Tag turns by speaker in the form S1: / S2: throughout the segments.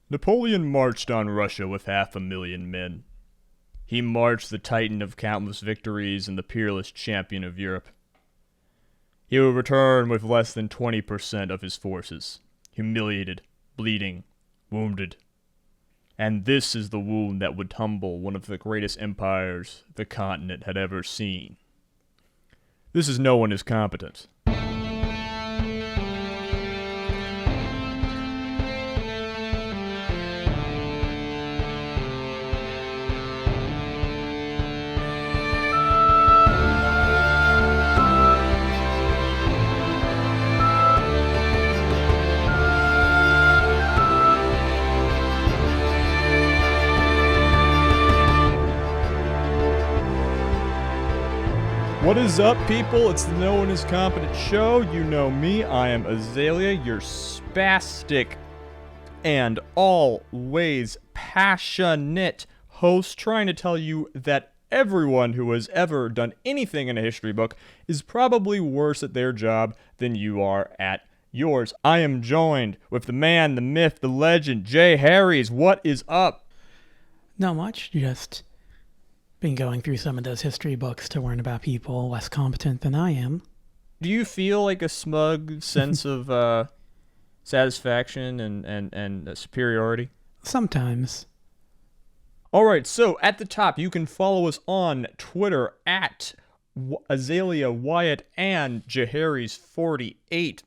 S1: Napoleon marched on Russia with 500,000 men. He marched the titan of countless victories and the peerless champion of Europe. He would return with less than 20% of his forces, humiliated, bleeding, wounded. And this is the wound that would tumble one of the greatest empires the continent had ever seen. This is No One Is Competent. What is up, people? It's the No One Is Competent show. You know me. I am Azalea, your spastic and always passionate host, trying to tell you that everyone who has ever done anything in a history book is probably worse at their job than you are at yours. I am joined with the man, the myth, the legend, Jay Harries. What is up?
S2: Not much, just been going through some of those history books to learn about people less competent than I am.
S1: Do you feel like a smug sense of satisfaction and superiority?
S2: Sometimes.
S1: All right, so at the top, you can follow us on Twitter at Azalea Wyatt and Jaharis48.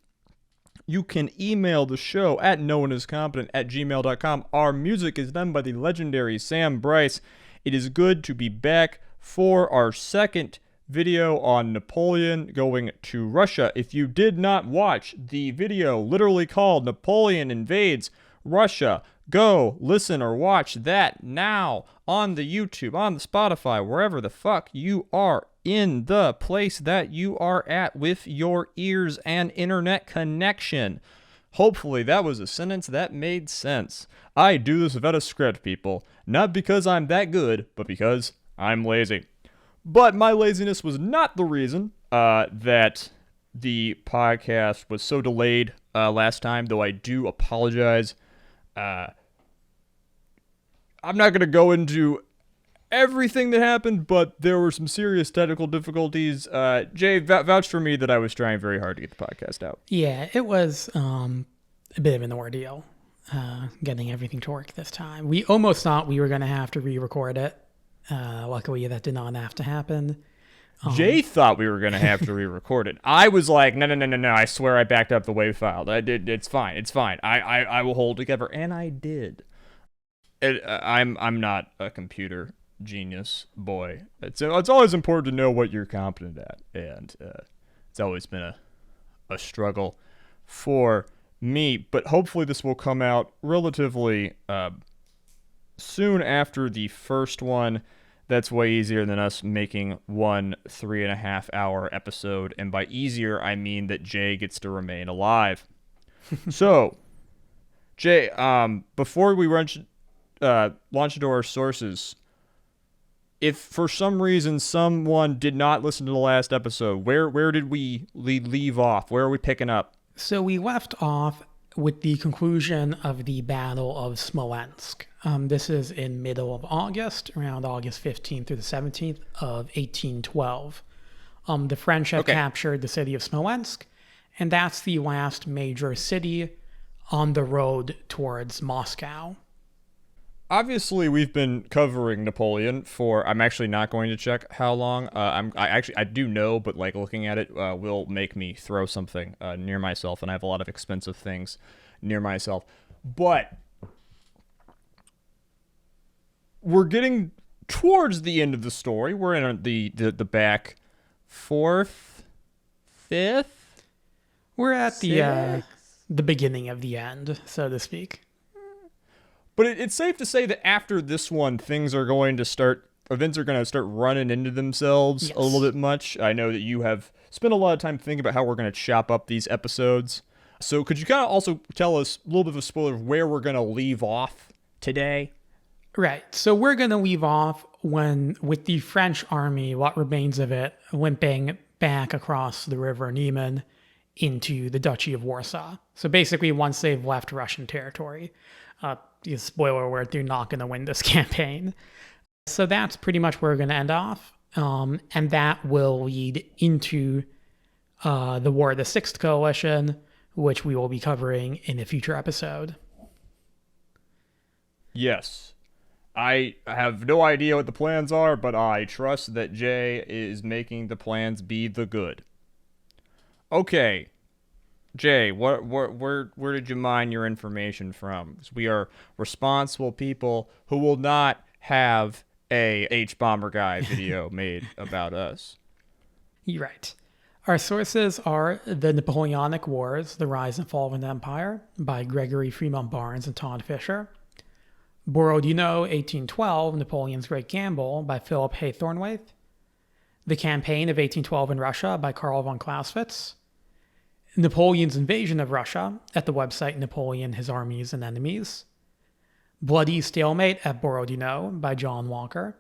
S1: You can email the show at nooneiscompetent@gmail.com. Our music is done by the legendary Sam Bryce. It is good to be back for our second video on Napoleon going to Russia. If you did not watch the video literally called Napoleon Invades Russia, go listen or watch that now on the YouTube, on the Spotify, wherever the fuck you are in the place that you are at with your ears and internet connection. Hopefully that was a sentence that made sense. I do this without a script, people. Not because I'm that good, but because I'm lazy. But my laziness was not the reason that the podcast was so delayed last time, though I do apologize. I'm not going to go into everything that happened, but there were some serious technical difficulties. Jay, vouch for me that I was trying very hard to get the podcast out.
S2: Yeah, it was a bit of an ordeal getting everything to work this time. We almost thought we were going to have to re-record it. Luckily, that did not have to happen.
S1: Jay thought we were going to have to re-record it. I was like, no, I swear I backed up the WAV file. It's fine. I will hold together, and I did. I'm not a computer genius boy. It's always important to know what you're competent at, and it's always been a struggle for me. But hopefully this will come out relatively soon after the first one. That's way easier than us making one 3.5 hour episode, and by easier I mean that Jay gets to remain alive. So, Jay, before we launch into our sources, if for some reason someone did not listen to the last episode, where did we leave off? Where are we picking up?
S2: So we left off with the conclusion of the Battle of Smolensk. This is in middle of August, around August 15th through the 17th of 1812. The French have captured the city of Smolensk, and that's the last major city on the road towards Moscow.
S1: Obviously, we've been covering Napoleon for, I'm actually not going to check how long. I do know, but like looking at it will make me throw something near myself, and I have a lot of expensive things near myself. But we're getting towards the end of the story. We're in the back fourth, fifth.
S2: We're at the beginning of the end, so to speak.
S1: But it's safe to say that after this one, events are going to start running into themselves a little bit much. I know that you have spent a lot of time thinking about how we're going to chop up these episodes. So could you kind of also tell us a little bit of a spoiler of where we're going to leave off today?
S2: Right. So we're going to leave off with the French army, what remains of it, limping back across the river Niemen into the Duchy of Warsaw. So basically, once they've left Russian territory, spoiler alert, they're not going to win this campaign. So that's pretty much where we're going to end off. And that will lead into the War of the Sixth Coalition, which we will be covering in a future episode.
S1: Yes. I have no idea what the plans are, but I trust that Jay is making the plans be the good. Okay. Jay, where did you mine your information from? 'Cause we are responsible people who will not have a H-Bomber Guy video made about us.
S2: You're right. Our sources are The Napoleonic Wars, The Rise and Fall of an Empire by Gregory Fremont Barnes and Todd Fisher. Borodino, 1812, Napoleon's Great Gamble by Philip Hay Thornwaith. The Campaign of 1812 in Russia by Karl von Clausewitz. Napoleon's Invasion of Russia at the website Napoleon, His Armies and Enemies. Bloody Stalemate at Borodino by John Walker.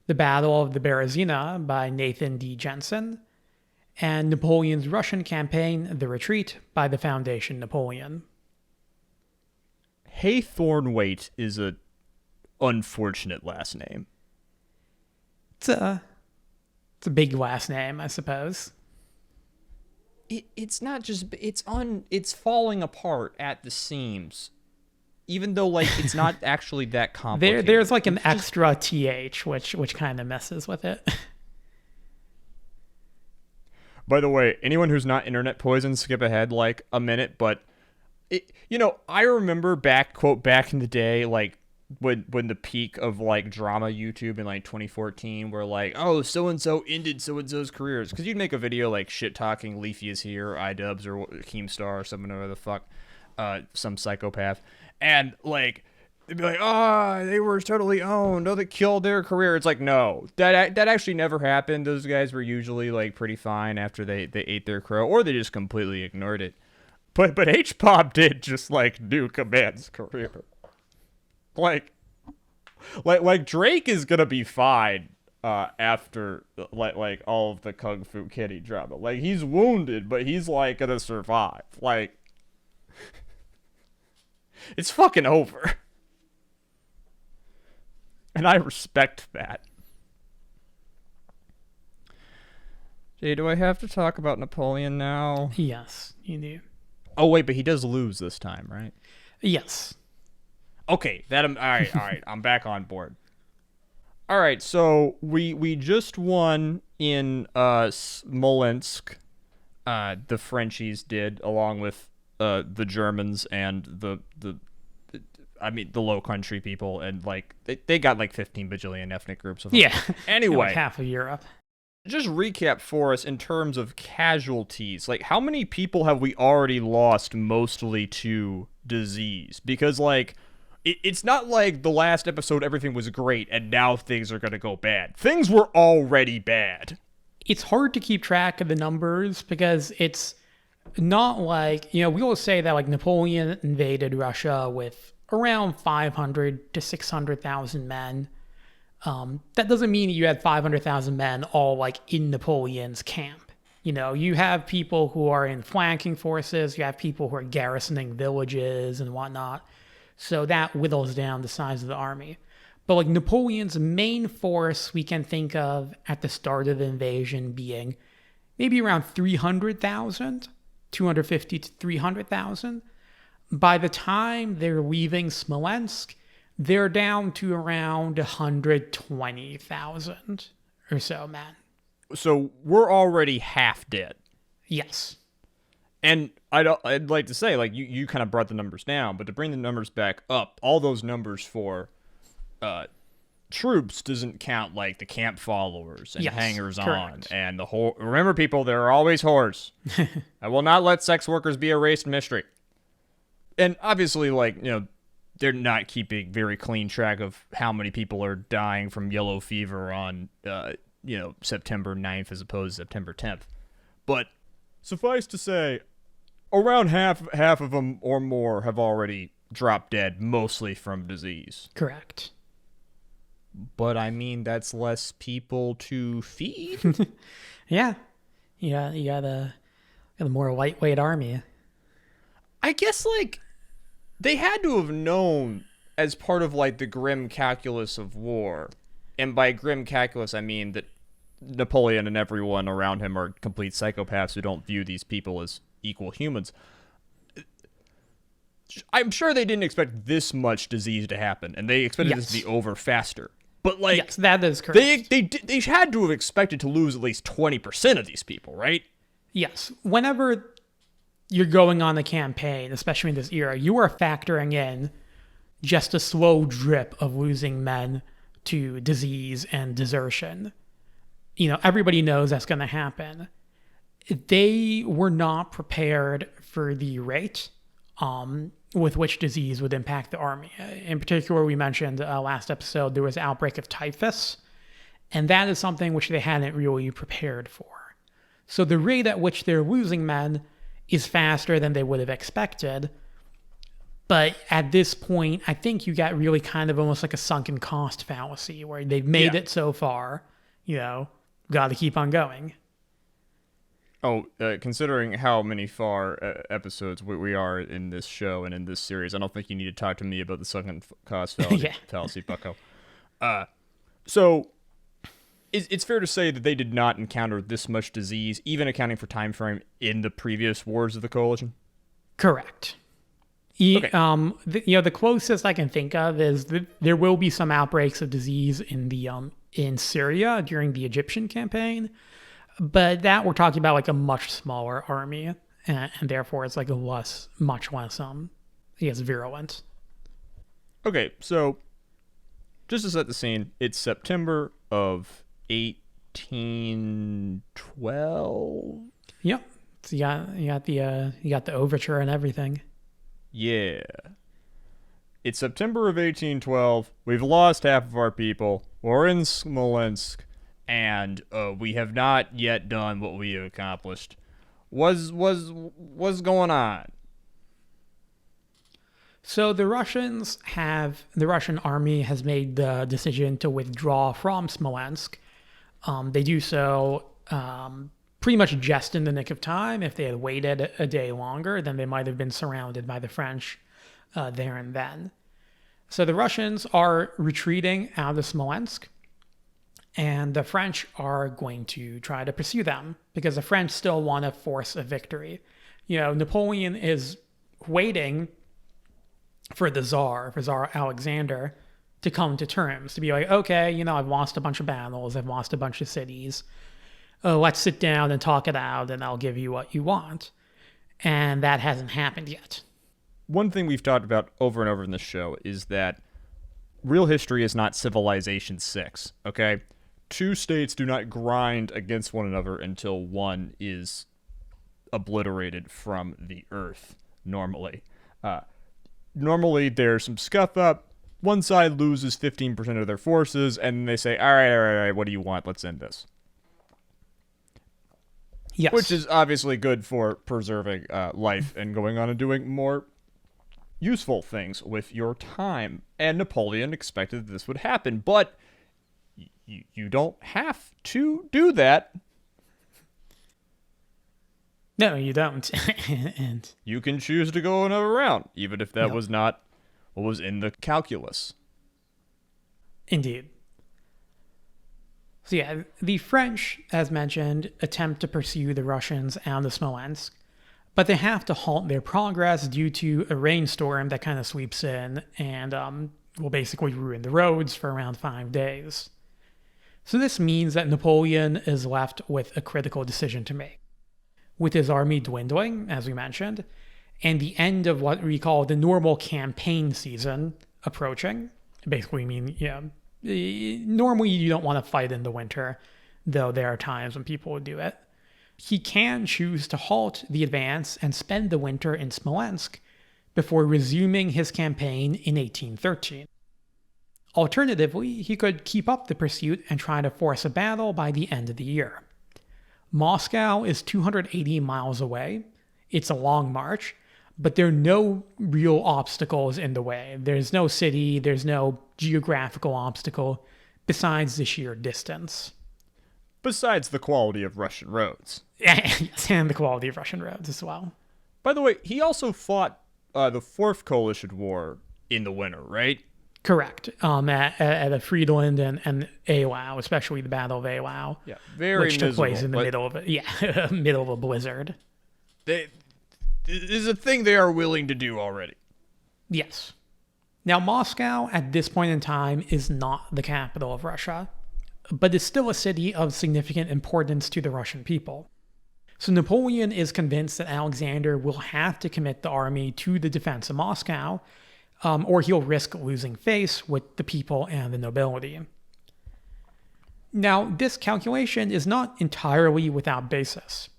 S2: The Battle of the Berezina by Nathan D. Jensen. And Napoleon's Russian Campaign, The Retreat by the Foundation Napoleon.
S1: Hay Thornwaite is a unfortunate last name.
S2: It's a big last name, I suppose.
S1: It's not just it's falling apart at the seams. Even though like it's not actually that complicated.
S2: There's like an extra th which kind of messes with it.
S1: By the way, anyone who's not internet poisoned, skip ahead like a minute, but I remember back in the day, like when the peak of like drama YouTube in like 2014, where like, oh, so and so ended so and so's careers, because you'd make a video like shit talking Leafy is here, iDubbbz or Keemstar or someone or the fuck, some psychopath, and like they'd be like, oh, they were totally owned, oh, they killed their career. It's like, no, that actually never happened. Those guys were usually like pretty fine after they ate their crow, or they just completely ignored it. But H-Pop did just like nuke a man's career. Like Drake is gonna be fine after like all of the Kung Fu Kitty drama. Like he's wounded, but he's like gonna survive. Like it's fucking over. And I respect that. Jay, do I have to talk about Napoleon now?
S2: Yes, you do.
S1: Oh wait, but he does lose this time, right?
S2: Yes.
S1: Okay, all right. I'm back on board. All right, so we just won in Smolensk. The Frenchies did, along with the Germans and the Low Country people, and like they got like 15 bajillion ethnic groups of them.
S2: Yeah.
S1: Anyway,
S2: like half of Europe.
S1: Just recap for us in terms of casualties. Like, how many people have we already lost mostly to disease? Because, like, it's not like the last episode everything was great and now things are going to go bad. Things were already bad.
S2: It's hard to keep track of the numbers because it's not like, we always say that, like, Napoleon invaded Russia with around 500 to 600,000 men. That doesn't mean you had 500,000 men all like in Napoleon's camp. You have people who are in flanking forces, you have people who are garrisoning villages and whatnot. So that whittles down the size of the army. But like Napoleon's main force we can think of at the start of the invasion being maybe around 300,000, 250 to 300,000. By the time they're leaving Smolensk, they're down to around 120,000 or so men.
S1: So we're already half dead.
S2: Yes.
S1: And I'd like to say, like, you kind of brought the numbers down, but to bring the numbers back up, all those numbers for troops doesn't count, like, the camp followers and hangers-on. And the whole... Remember, people, there are always whores. I will not let sex workers be erased from history. And obviously, like, they're not keeping very clean track of how many people are dying from yellow fever on, September 9th as opposed to September 10th. But suffice to say, around half of them or more have already dropped dead, mostly from disease.
S2: Correct.
S1: But I mean, that's less people to feed.
S2: Yeah. You got a more lightweight army.
S1: I guess, like, they had to have known as part of like the grim calculus of war. And by grim calculus, I mean that Napoleon and everyone around him are complete psychopaths who don't view these people as equal humans. I'm sure they didn't expect this much disease to happen, and they expected this to be over faster. But like,
S2: yes, that is correct.
S1: They had to have expected to lose at least 20% of these people, right?
S2: Yes. Whenever you're going on a campaign, especially in this era, you are factoring in just a slow drip of losing men to disease and desertion. Everybody knows that's going to happen. They were not prepared for the rate with which disease would impact the army. In particular, we mentioned last episode, there was an outbreak of typhus, and that is something which they hadn't really prepared for. So the rate at which they're losing men is faster than they would have expected. But at this point, I think you got really kind of almost like a sunken cost fallacy where they've made it so far, got to keep on going.
S1: Oh, considering how many far episodes we are in this show and in this series, I don't think you need to talk to me about the sunken cost fallacy, bucko. So, it's fair to say that they did not encounter this much disease, even accounting for time frame, in the previous wars of the coalition?
S2: Correct. Okay. The closest I can think of is that there will be some outbreaks of disease in Syria during the Egyptian campaign, but that we're talking about like a much smaller army, and therefore it's like much less virulent.
S1: Okay, so just to set the scene, it's September of 1812.
S2: Yep. So you got the overture and everything.
S1: Yeah. It's September of 1812. We've lost half of our people. We're in Smolensk, and we have not yet done what we accomplished. What's going on?
S2: So the Russian army has made the decision to withdraw from Smolensk. They do so pretty much just in the nick of time. If they had waited a day longer, then they might have been surrounded by the French there and then. So the Russians are retreating out of Smolensk, and the French are going to try to pursue them because the French still want to force a victory. Napoleon is waiting for Tsar Alexander to come to terms, to be like, okay, I've lost a bunch of battles, I've lost a bunch of cities. Let's sit down and talk it out, and I'll give you what you want. And that hasn't happened yet.
S1: One thing we've talked about over and over in this show is that real history is not Civilization 6, okay? Two states do not grind against one another until one is obliterated from the earth, normally. Normally, there's some scuff up. One side loses 15% of their forces, and they say, all right, what do you want? Let's end this.
S2: Yes.
S1: Which is obviously good for preserving life and going on and doing more useful things with your time. And Napoleon expected this would happen, but you don't have to do that.
S2: No, you don't. And
S1: you can choose to go another round, even if that was not what was in the calculus.
S2: Indeed. So yeah, the French, as mentioned, attempt to pursue the Russians out of Smolensk, but they have to halt their progress due to a rainstorm that kind of sweeps in and will basically ruin the roads for around 5 days. So this means that Napoleon is left with a critical decision to make. With his army dwindling, as we mentioned, and the end of what we call the normal campaign season approaching, basically normally you don't want to fight in the winter, though there are times when people would do it. He can choose to halt the advance and spend the winter in Smolensk before resuming his campaign in 1813. Alternatively, he could keep up the pursuit and try to force a battle by the end of the year. Moscow is 280 miles away. It's a long march, but there are no real obstacles in the way. There's no city, there's no geographical obstacle besides the sheer distance.
S1: Besides the quality of Russian roads.
S2: Yes, and the quality of Russian roads as well.
S1: By the way, he also fought the Fourth Coalition War in the winter, right?
S2: Correct. At a Friedland and Eylau, especially the Battle of Eylau,
S1: Yeah, very
S2: which took place
S1: miserable.
S2: in the
S1: But
S2: middle of middle of a blizzard.
S1: this is a thing they are willing to do already.
S2: Yes. Now, Moscow at this point in time is not the capital of Russia, but is still a city of significant importance to the Russian people. So Napoleon is convinced that Alexander will have to commit the army to the defense of Moscow, or he'll risk losing face with the people and the nobility. Now, this calculation is not entirely without basis.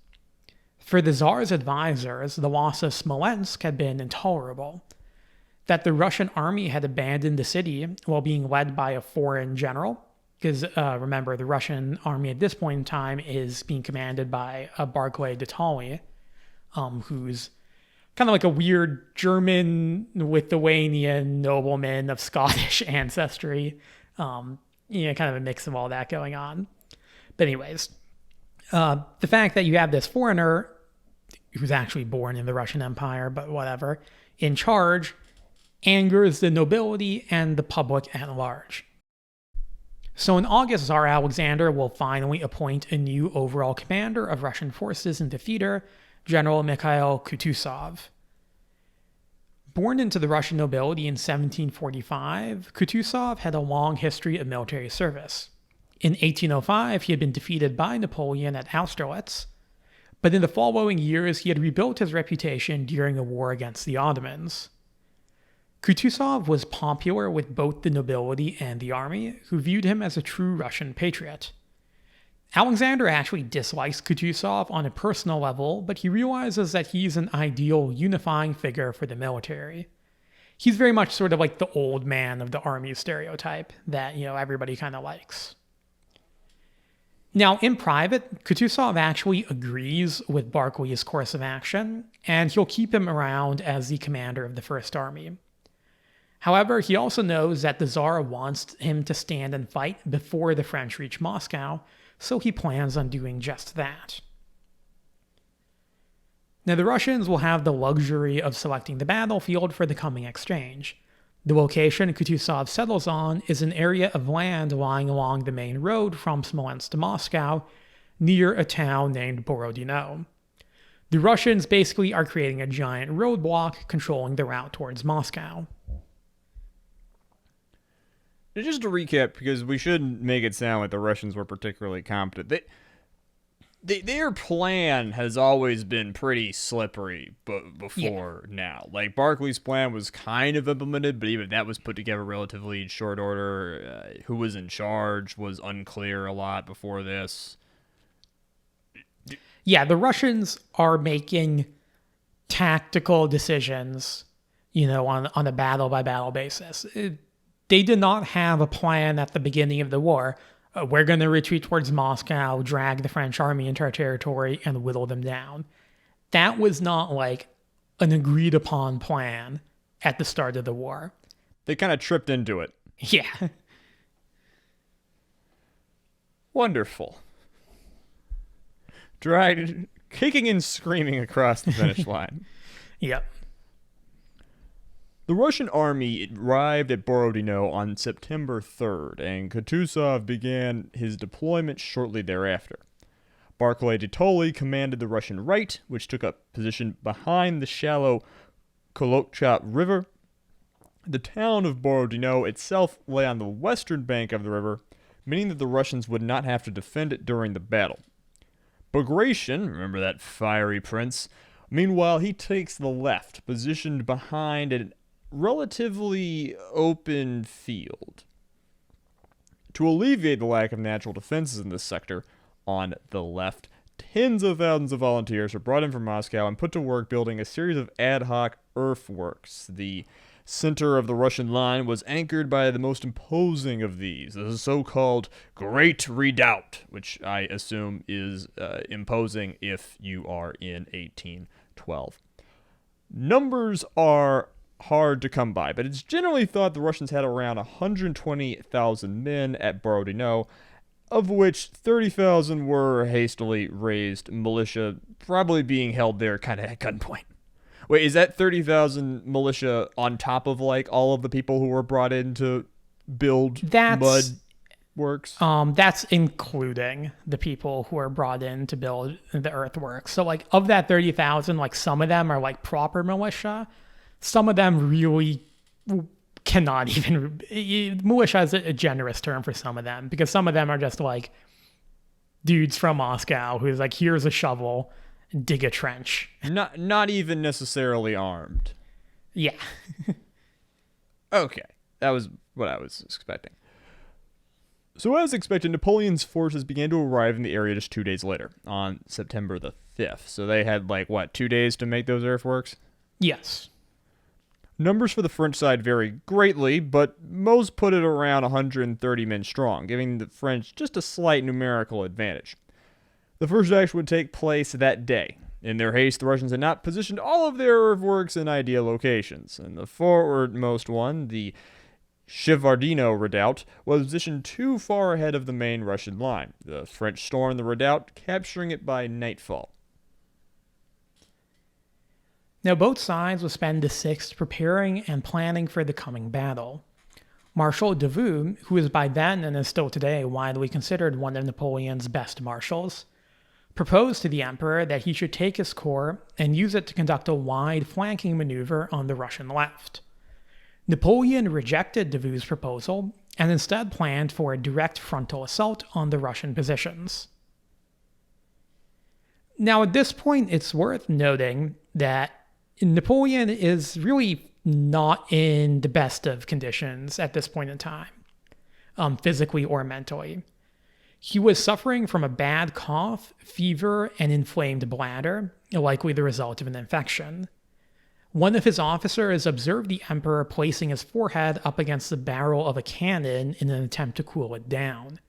S2: For the Tsar's advisors, the loss of Smolensk had been intolerable. That the Russian army had abandoned the city while being led by a foreign general, because remember, the Russian army at this point in time is being commanded by Barclay de Tolly, who's kind of like a weird German Lithuanian nobleman of Scottish ancestry. Kind of a mix of all that going on. But anyways, the fact that you have this foreigner, who's actually born in the Russian Empire, but whatever, in charge, angers the nobility and the public at large. So in August, Tsar Alexander will finally appoint a new overall commander of Russian forces in the theater, General Mikhail Kutuzov. Born into the Russian nobility in 1745, Kutuzov had a long history of military service. In 1805, he had been defeated by Napoleon at Austerlitz, but in the following years, he had rebuilt his reputation during a war against the Ottomans. Kutuzov was popular with both the nobility and the army, who viewed him as a true Russian patriot. Alexander actually dislikes Kutuzov on a personal level, but he realizes that he's an ideal unifying figure for the military. He's very much sort of like the old man of the army stereotype that, everybody kind of likes. Now, in private, Kutuzov actually agrees with Barclay's course of action, and he'll keep him around as the commander of the First Army. However, he also knows that the Tsar wants him to stand and fight before the French reach Moscow, so he plans on doing just that. Now, the Russians will have the luxury of selecting the battlefield for the coming exchange. The location Kutuzov settles on is an area of land lying along the main road from Smolensk to Moscow, near a town named Borodino. The Russians basically are creating a giant roadblock controlling the route towards Moscow.
S1: Just to recap, because we shouldn't make it sound like the Russians were particularly competent. Their plan has always been pretty slippery before now. Like, Barclay's plan was kind of implemented, but even that was put together relatively in short order. Who was in charge was unclear a lot before this.
S2: Yeah, the Russians are making tactical decisions, on a battle-by-battle basis. They did not have a plan at the beginning of the war. We're going to retreat towards Moscow, drag the French army into our territory, and whittle them down. That was not like an agreed upon plan at the start of the war.
S1: They kind of tripped into it.
S2: Yeah.
S1: Wonderful. Kicking and screaming across the finish line.
S2: Yep.
S1: The Russian army arrived at Borodino on September 3rd, and Kutuzov began his deployment shortly thereafter. Barclay de Tolly commanded the Russian right, which took up position behind the shallow Kolokchap River. The town of Borodino itself lay on the western bank of the river, meaning that the Russians would not have to defend it during the battle. Bagration, remember that fiery prince, meanwhile he takes the left, positioned behind an relatively open field. To alleviate the lack of natural defenses in this sector, on the left, tens of thousands of volunteers were brought in from Moscow and put to work building a series of ad hoc earthworks. The center of the Russian line was anchored by the most imposing of these, the so-called Great Redoubt, which I assume is imposing if you are in 1812. Numbers are hard to come by, but it's generally thought the Russians had around 120,000 men at Borodino, of which 30,000 were hastily raised militia, probably being held there kind of at gunpoint. Wait, is that 30,000 militia on top of like all of the people who were brought in to build mud works?
S2: That's including the people who are brought in to build the earthworks. So like of that 30,000, like some of them are like proper militia. Some of them really cannot even, militia is a generous term for some of them, because some of them are just like dudes from Moscow who's like, here's a shovel, dig a trench.
S1: Not even necessarily armed.
S2: Yeah.
S1: Okay, that was what I was expecting. So as expected, Napoleon's forces began to arrive in the area just 2 days later, on September the 5th. So they had, 2 days to make those earthworks?
S2: Yes.
S1: Numbers for the French side vary greatly, but most put it around 130 men strong, giving the French just a slight numerical advantage. The first action would take place that day. In their haste, the Russians had not positioned all of their earthworks in ideal locations, and the forwardmost one, the Borodino redoubt, was positioned too far ahead of the main Russian line. The French stormed the redoubt, capturing it by nightfall.
S2: Now, both sides would spend the 6th preparing and planning for the coming battle. Marshal Davout, who is by then and is still today widely considered one of Napoleon's best marshals, proposed to the emperor that he should take his corps and use it to conduct a wide flanking maneuver on the Russian left. Napoleon rejected Davout's proposal and instead planned for a direct frontal assault on the Russian positions. Now, at this point, it's worth noting that Napoleon is really not in the best of conditions at this point in time, physically or mentally. He was suffering from a bad cough, fever, and inflamed bladder, likely the result of an infection. One of his officers observed the emperor placing his forehead up against the barrel of a cannon in an attempt to cool it down.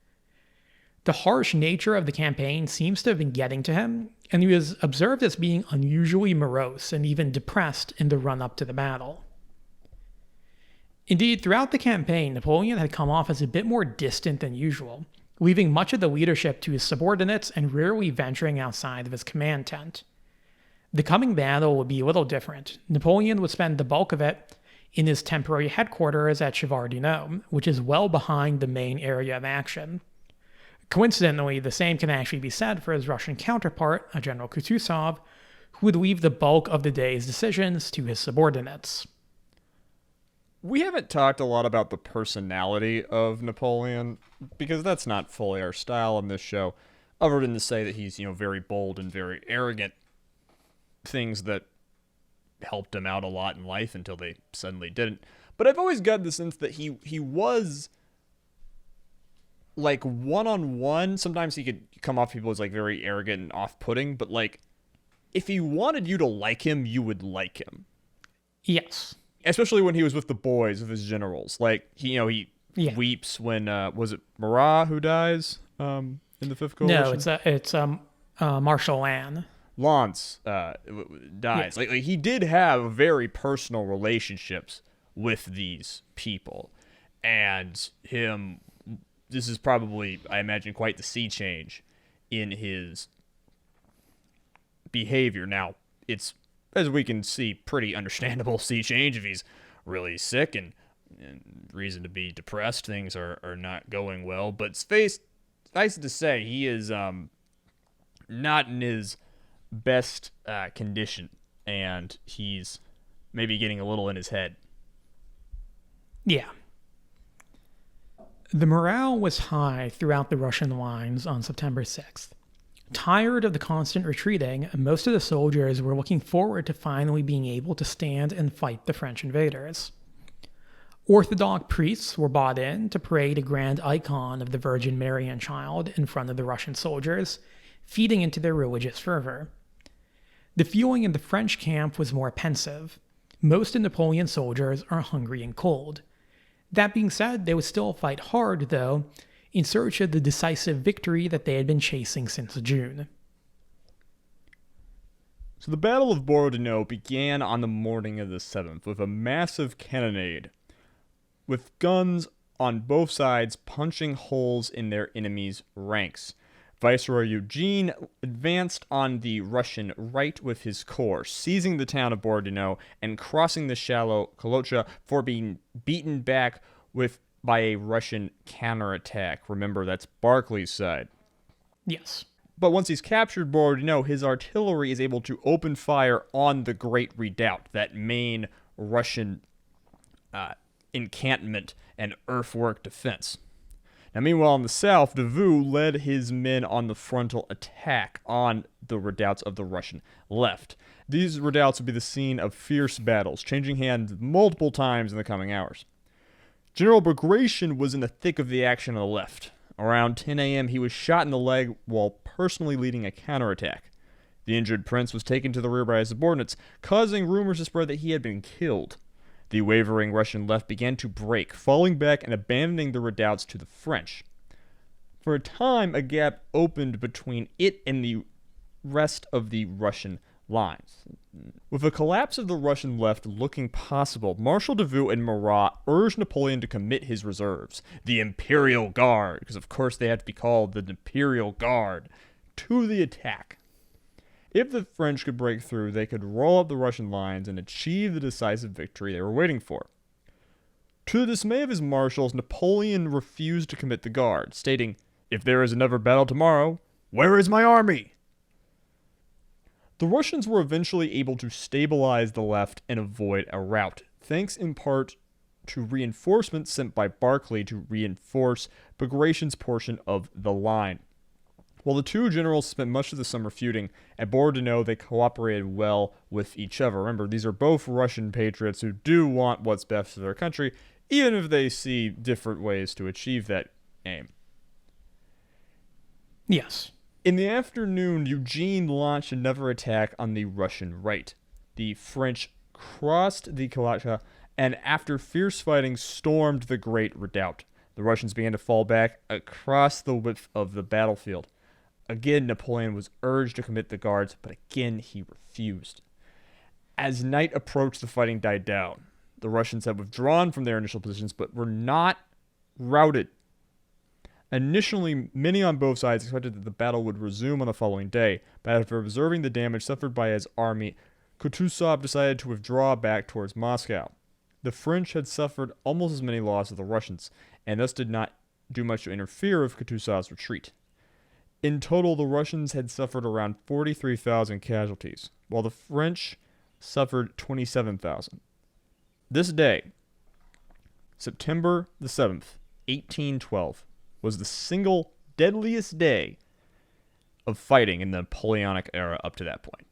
S2: The harsh nature of the campaign seems to have been getting to him, and he was observed as being unusually morose and even depressed in the run-up to the battle. Indeed, throughout the campaign, Napoleon had come off as a bit more distant than usual, leaving much of the leadership to his subordinates and rarely venturing outside of his command tent. The coming battle would be a little different. Napoleon would spend the bulk of it in his temporary headquarters at Borodino, which is well behind the main area of action. Coincidentally, the same can actually be said for his Russian counterpart, General Kutuzov, who would leave the bulk of the day's decisions to his subordinates.
S1: We haven't talked a lot about the personality of Napoleon, because that's not fully our style on this show, other than to say that he's, very bold and very arrogant. Things that helped him out a lot in life until they suddenly didn't. But I've always got the sense that he was like one-on-one. Sometimes he could come off people as like very arrogant and off-putting, but like if he wanted you to like him, you would like him.
S2: Yes.
S1: Especially when he was with the boys of his generals. Like he weeps when was it Marat who dies in the Fifth Coalition?
S2: No, it's Marshal Lannes.
S1: Lance dies. Yeah. Like he did have very personal relationships with these people, and this is probably, I imagine, quite the sea change in his behavior. Now, it's, as we can see, pretty understandable sea change if he's really sick and reason to be depressed. Things are not going well, but suffice to say, he is not in his best condition, and he's maybe getting a little in his head.
S2: Yeah. The morale was high throughout the Russian lines on September 6th. Tired of the constant retreating, most of the soldiers were looking forward to finally being able to stand and fight the French invaders. Orthodox priests were brought in to parade a grand icon of the Virgin Mary and Child in front of the Russian soldiers, feeding into their religious fervor. The feeling in the French camp was more pensive. Most of Napoleon's soldiers are hungry and cold. That being said, they would still fight hard, though, in search of the decisive victory that they had been chasing since June.
S1: So the Battle of Borodino began on the morning of the 7th with a massive cannonade, with guns on both sides punching holes in their enemies' ranks. Viceroy Eugene advanced on the Russian right with his corps, seizing the town of Borodino and crossing the shallow Kolocha for being beaten back by a Russian counterattack. Remember, that's Barclay's side.
S2: Yes.
S1: But once he's captured Borodino, his artillery is able to open fire on the Great Redoubt, that main Russian encampment and earthwork defense. Now, meanwhile, in the south, Davout led his men on the frontal attack on the redoubts of the Russian left. These redoubts would be the scene of fierce battles, changing hands multiple times in the coming hours. General Bagration was in the thick of the action on the left. Around 10 a.m., he was shot in the leg while personally leading a counterattack. The injured prince was taken to the rear by his subordinates, causing rumors to spread that he had been killed. The wavering Russian left began to break, falling back and abandoning the redoubts to the French. For a time, a gap opened between it and the rest of the Russian lines. With the collapse of the Russian left looking possible, Marshal Davout and Murat urged Napoleon to commit his reserves, the Imperial Guard, because of course they had to be called the Imperial Guard, to the attack. If the French could break through, they could roll up the Russian lines and achieve the decisive victory they were waiting for. To the dismay of his marshals, Napoleon refused to commit the guard, stating, "If there is another battle tomorrow, where is my army?" The Russians were eventually able to stabilize the left and avoid a rout, thanks in part to reinforcements sent by Barclay to reinforce Bagration's portion of the line. While the two generals spent much of the summer feuding, at Borodino they cooperated well with each other. Remember, these are both Russian patriots who do want what's best for their country, even if they see different ways to achieve that aim.
S2: Yes.
S1: In the afternoon, Eugene launched another attack on the Russian right. The French crossed the Kolocha and, after fierce fighting, stormed the Great Redoubt. The Russians began to fall back across the width of the battlefield. Again, Napoleon was urged to commit the guards, but again he refused. As night approached, the fighting died down. The Russians had withdrawn from their initial positions, but were not routed. Initially, many on both sides expected that the battle would resume on the following day, but after observing the damage suffered by his army, Kutuzov decided to withdraw back towards Moscow. The French had suffered almost as many losses as the Russians, and thus did not do much to interfere with Kutuzov's retreat. In total, the Russians had suffered around 43,000 casualties, while the French suffered 27,000. This day, September the 7th, 1812, was the single deadliest day of fighting in the Napoleonic era up to that point.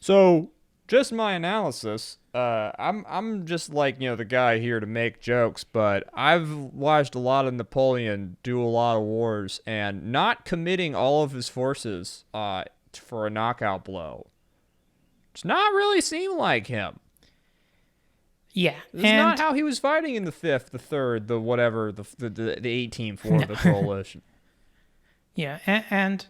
S1: So, just my analysis, I'm just like, the guy here to make jokes, but I've watched a lot of Napoleon do a lot of wars, and not committing all of his forces for a knockout blow. It's not really seem like him.
S2: Yeah.
S1: This is not how he was fighting in the 5th, the 3rd, the whatever, the 18th War of the Coalition.
S2: Yeah, and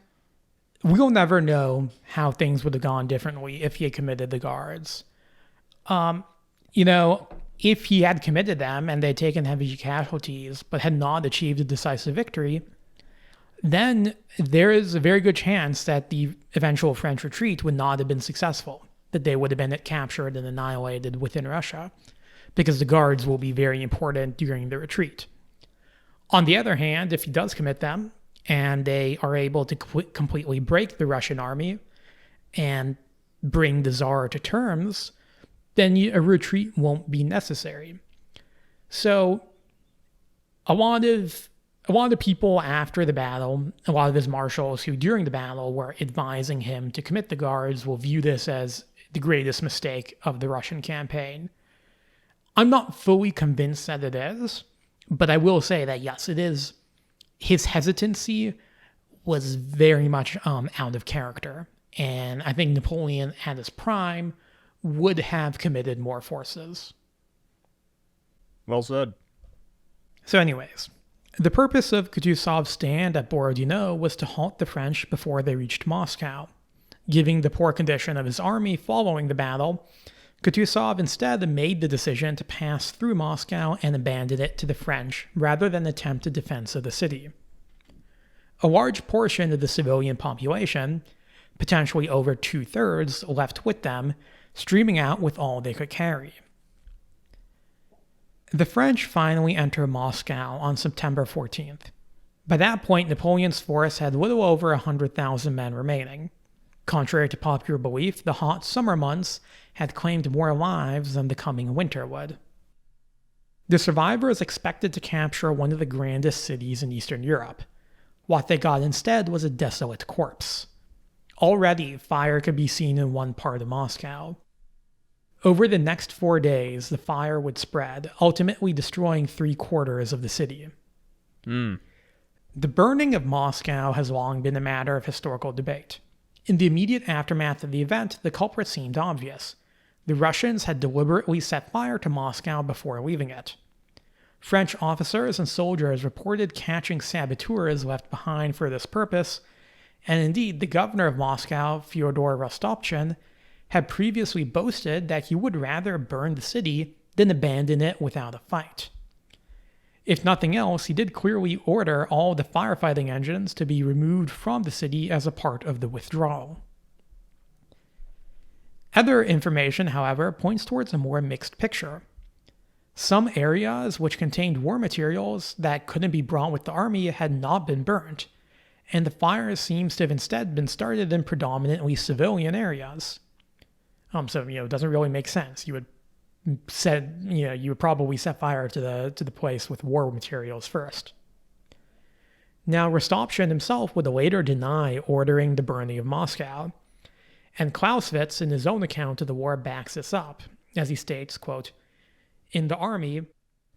S2: we'll never know how things would have gone differently if he had committed the guards. If he had committed them and they'd taken heavy casualties but had not achieved a decisive victory, then there is a very good chance that the eventual French retreat would not have been successful, that they would have been captured and annihilated within Russia, because the guards will be very important during the retreat. On the other hand, if he does commit them, and they are able to completely break the Russian army and bring the Tsar to terms, then a retreat won't be necessary. So a lot of people after the battle, a lot of his marshals who during the battle were advising him to commit the guards, will view this as the greatest mistake of the Russian campaign. I'm not fully convinced that it is, but I will say that yes, it is. His hesitancy was very much out of character, and I think Napoleon at his prime would have committed more forces.
S1: Well said.
S2: So anyways, the purpose of Kutuzov's stand at Borodino was to halt the French before they reached Moscow. Given the poor condition of his army following the battle, Kutuzov instead made the decision to pass through Moscow and abandon it to the French, rather than attempt a defense of the city. A large portion of the civilian population, potentially over 2/3, left with them, streaming out with all they could carry. The French finally enter Moscow on September 14th. By that point, Napoleon's force had little over 100,000 men remaining. Contrary to popular belief, the hot summer months had claimed more lives than the coming winter would. The survivors expected to capture one of the grandest cities in Eastern Europe. What they got instead was a desolate corpse. Already, fire could be seen in one part of Moscow. Over the next 4 days, the fire would spread, ultimately destroying 3/4 of the city. The burning of Moscow has long been a matter of historical debate. In the immediate aftermath of the event, the culprit seemed obvious. The Russians had deliberately set fire to Moscow before leaving it. French officers and soldiers reported catching saboteurs left behind for this purpose, and indeed the governor of Moscow, Fyodor Rostopchin, had previously boasted that he would rather burn the city than abandon it without a fight. If nothing else, he did clearly order all the firefighting engines to be removed from the city as a part of the withdrawal. Other information, however, points towards a more mixed picture. Some areas which contained war materials that couldn't be brought with the army had not been burnt, and the fire seems to have instead been started in predominantly civilian areas. So it doesn't really make sense. You would probably set fire to the place with war materials first. Now, Rostopchin himself would later deny ordering the burning of Moscow, and Clausewitz, in his own account of the war, backs this up, as he states, quote, "In the army,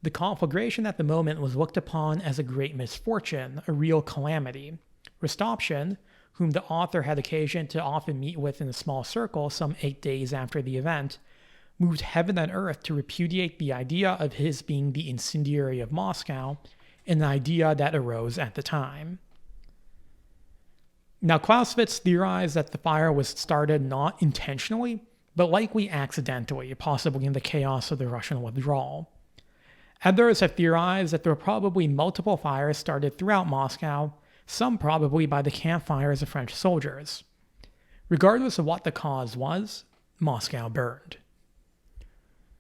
S2: the conflagration at the moment was looked upon as a great misfortune, a real calamity. Rostopchin, whom the author had occasion to often meet with in a small circle some 8 days after the event, moved heaven and earth to repudiate the idea of his being the incendiary of Moscow, an idea that arose at the time." Now, Clausewitz theorized that the fire was started not intentionally, but likely accidentally, possibly in the chaos of the Russian withdrawal. Others have theorized that there were probably multiple fires started throughout Moscow, some probably by the campfires of French soldiers. Regardless of what the cause was, Moscow burned.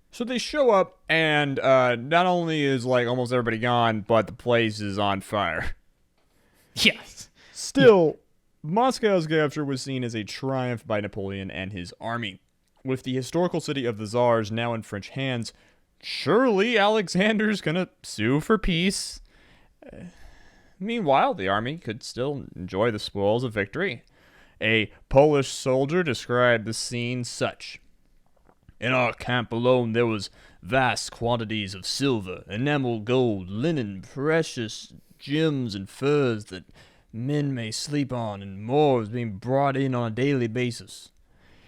S1: So they show up, and not only is almost everybody gone, but the place is on fire.
S2: Yes.
S1: Still, Moscow's capture was seen as a triumph by Napoleon and his army. With the historical city of the Tsars now in French hands, surely Alexander's gonna sue for peace. Meanwhile, the army could still enjoy the spoils of victory. A Polish soldier described the scene such: "In our camp alone there was vast quantities of silver, enamel, gold, linen, precious gems, and furs that men may sleep on, and more was being brought in on a daily basis.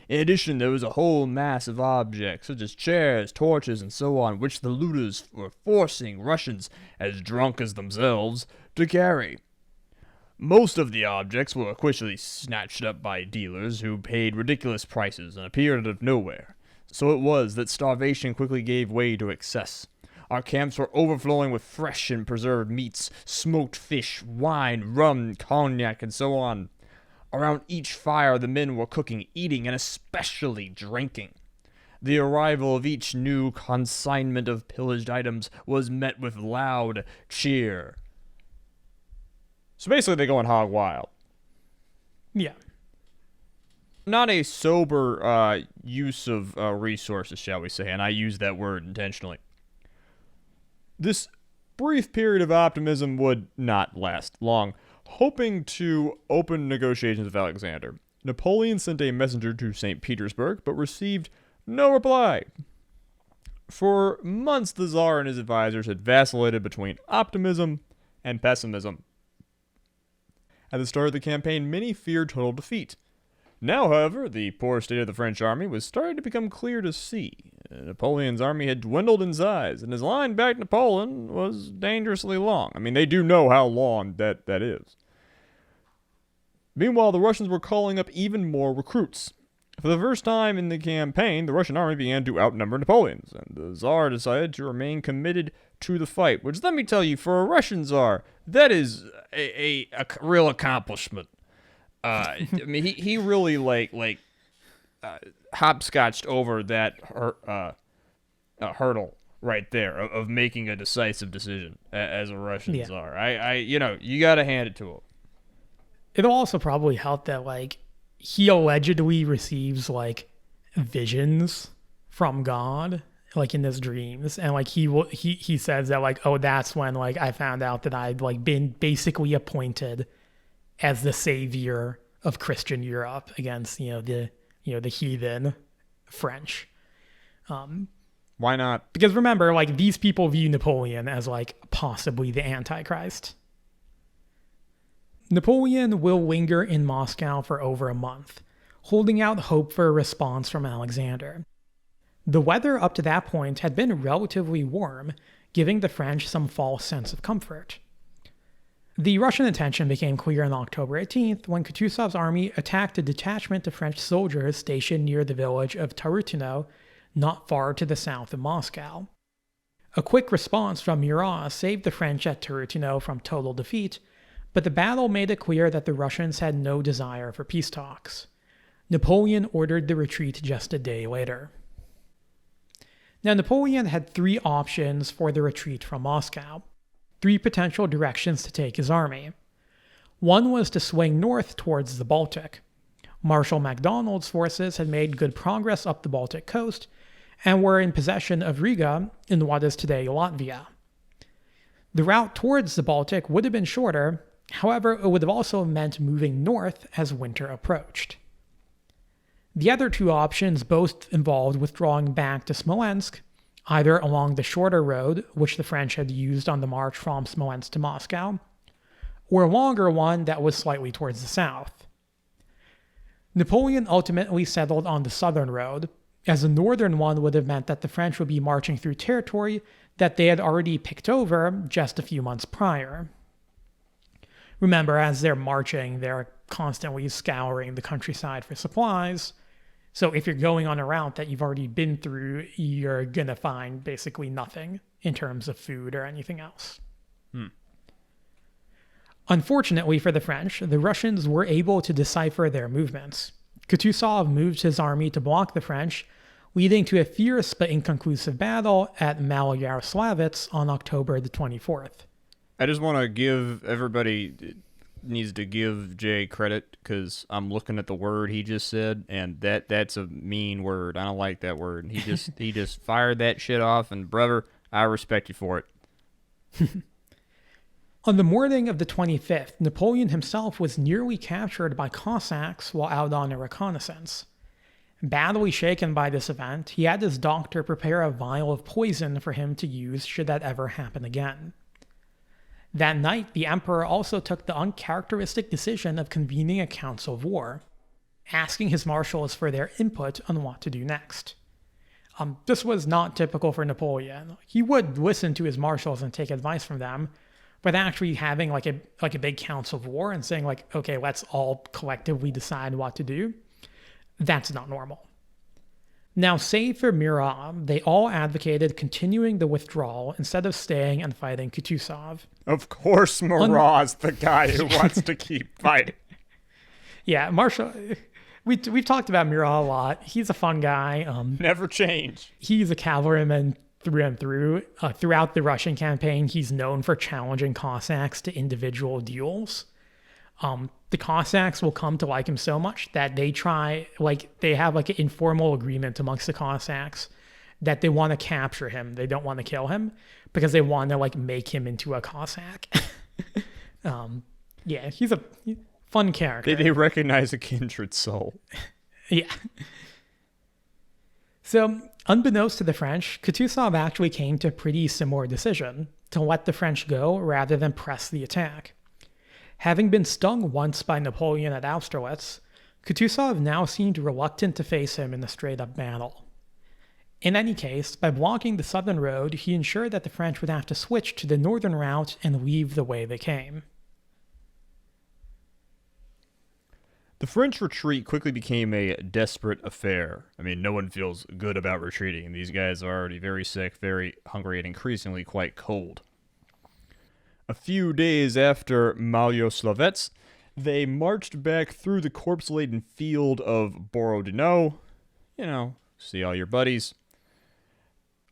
S1: In addition, there was a whole mass of objects, such as chairs, torches, and so on, which the looters were forcing Russians, as drunk as themselves, to carry. Most of the objects were quickly snatched up by dealers who paid ridiculous prices and appeared out of nowhere. So it was that starvation quickly gave way to excess. Our camps were overflowing with fresh and preserved meats, smoked fish, wine, rum, cognac, and so on. Around each fire the men were cooking, eating, and especially drinking. The arrival of each new consignment of pillaged items was met with loud cheer." So basically they're going hog wild.
S2: Yeah.
S1: Not a sober use of resources, shall we say, and I use that word intentionally. This brief period of optimism would not last long. Hoping to open negotiations with Alexander, Napoleon sent a messenger to St. Petersburg, but received no reply. For months, the Tsar and his advisors had vacillated between optimism and pessimism. At the start of the campaign, many feared total defeat. Now, however, the poor state of the French army was starting to become clear to see. Napoleon's army had dwindled in size, and his line back to Poland was dangerously long. I mean, they do know how long that is. Meanwhile, the Russians were calling up even more recruits. For the first time in the campaign, the Russian army began to outnumber Napoleon's, and the Tsar decided to remain committed to the fight, which, let me tell you, for a Russian Tsar, that is a real accomplishment. I mean, he really, hopscotched over that hurdle right there of making a decisive decision as a Russian Tsar. You got to hand it to him.
S2: It'll also probably help that, he allegedly receives, visions from God, in his dreams. And, he says that, oh, that's when, I found out that I'd, been basically appointed as the savior of Christian Europe against, the heathen French.
S1: Why not?
S2: Because remember, these people view Napoleon as, possibly the Antichrist. Napoleon will linger in Moscow for over a month, holding out hope for a response from Alexander. The weather up to that point had been relatively warm, giving the French some false sense of comfort. The Russian intention became clear on October 18th when Kutuzov's army attacked a detachment of French soldiers stationed near the village of Tarutino, not far to the south of Moscow. A quick response from Murat saved the French at Tarutino from total defeat, but the battle made it clear that the Russians had no desire for peace talks. Napoleon ordered the retreat just a day later. Now, Napoleon had three options for the retreat from Moscow, three potential directions to take his army. One was to swing north towards the Baltic. Marshal MacDonald's forces had made good progress up the Baltic coast and were in possession of Riga in what is today Latvia. The route towards the Baltic would have been shorter. However, it would have also meant moving north as winter approached. The other two options both involved withdrawing back to Smolensk, either along the shorter road, which the French had used on the march from Smolensk to Moscow, or a longer one that was slightly towards the south. Napoleon ultimately settled on the southern road, as the northern one would have meant that the French would be marching through territory that they had already picked over just a few months prior. Remember, as they're marching, they're constantly scouring the countryside for supplies. So if you're going on a route that you've already been through, you're going to find basically nothing in terms of food or anything else. Unfortunately for the French, the Russians were able to decipher their movements. Kutuzov moved his army to block the French, leading to a fierce but inconclusive battle at Maloyaroslavets on October the 24th.
S1: I just want to give everybody needs to give Jay credit because I'm looking at the word he just said, and that's a mean word. I don't like that word. He just fired that shit off, and brother, I respect you for it.
S2: On the morning of the 25th, Napoleon himself was nearly captured by Cossacks while out on a reconnaissance. Badly shaken by this event, he had his doctor prepare a vial of poison for him to use should that ever happen again. That night, the emperor also took the uncharacteristic decision of convening a council of war, asking his marshals for their input on what to do next. This was not typical for Napoleon. He would listen to his marshals and take advice from them, but actually having like a big council of war and saying okay, let's all collectively decide what to do, that's not normal. Now, save for Murat, they all advocated continuing the withdrawal instead of staying and fighting Kutuzov.
S1: Of course, Murat's the guy who wants to keep fighting.
S2: Yeah, Marshal. We've talked about Murat a lot. He's a fun guy.
S1: Never change.
S2: He's a cavalryman through and through. Throughout the Russian campaign, he's known for challenging Cossacks to individual duels. The Cossacks will come to like him so much that they have an informal agreement amongst the Cossacks that they want to capture him. They don't want to kill him because they want to make him into a Cossack. Yeah, he's a fun character.
S1: They recognize a kindred soul.
S2: Yeah. So, unbeknownst to the French, Kutuzov actually came to a pretty similar decision, to let the French go rather than press the attack. Having been stung once by Napoleon at Austerlitz, Kutuzov now seemed reluctant to face him in a straight-up battle. In any case, by blocking the southern road, he ensured that the French would have to switch to the northern route and leave the way they came.
S1: The French retreat quickly became a desperate affair. I mean, no one feels good about retreating. These guys are already very sick, very hungry, and increasingly quite cold. A few days after Maloslavets, they marched back through the corpse-laden field of Borodino. See all your buddies.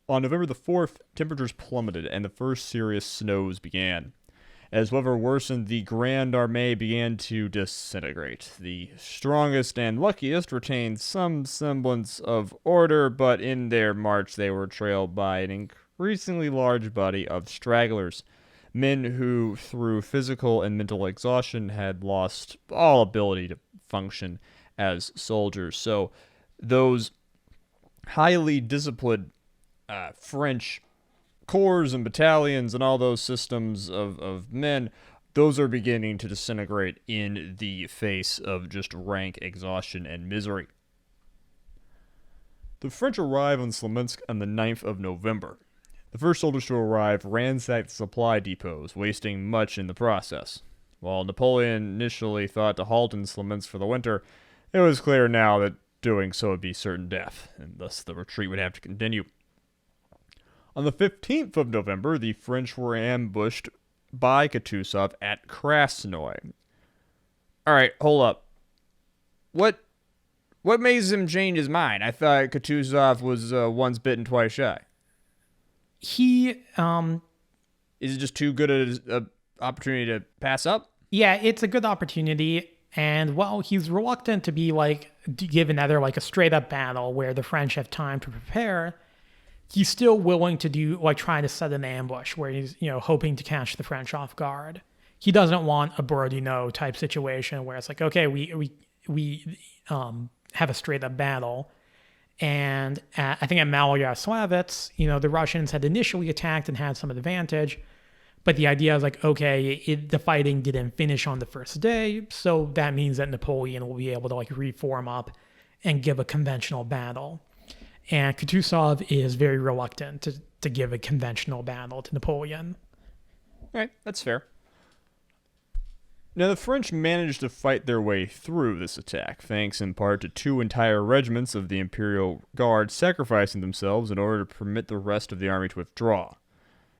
S1: On November the 4th, temperatures plummeted and the first serious snows began. As weather worsened, the Grande Armée began to disintegrate. The strongest and luckiest retained some semblance of order, but in their march they were trailed by an increasingly large body of stragglers, men who, through physical and mental exhaustion, had lost all ability to function as soldiers. So those highly disciplined French corps and battalions and all those systems of men, those are beginning to disintegrate in the face of just rank exhaustion and misery. The French arrive on Smolensk on the 9th of November. The first soldiers to arrive ransacked the supply depots, wasting much in the process. While Napoleon initially thought to halt in Smolensk for the winter, it was clear now that doing so would be certain death, and thus the retreat would have to continue. On the 15th of November, the French were ambushed by Kutuzov at Krasnoye. All right, hold up. What makes him change his mind? I thought Kutuzov was once bitten, twice shy.
S2: He,
S1: Is it just too good an opportunity to pass up?
S2: yeah, it's a good opportunity. And while he's reluctant to be give another a straight up battle where the French have time to prepare, he's still willing to do trying to set an ambush where he's hoping to catch the French off guard. He doesn't want a Borodino type situation where it's okay, we have a straight up battle. And I think at Maloslavets, the Russians had initially attacked and had some advantage, but the idea is the fighting didn't finish on the first day, so that means that Napoleon will be able to reform up and give a conventional battle. And Kutuzov is very reluctant to give a conventional battle to Napoleon.
S1: All right, that's fair. Now, the French managed to fight their way through this attack, thanks in part to 2 entire regiments of the Imperial Guard sacrificing themselves in order to permit the rest of the army to withdraw.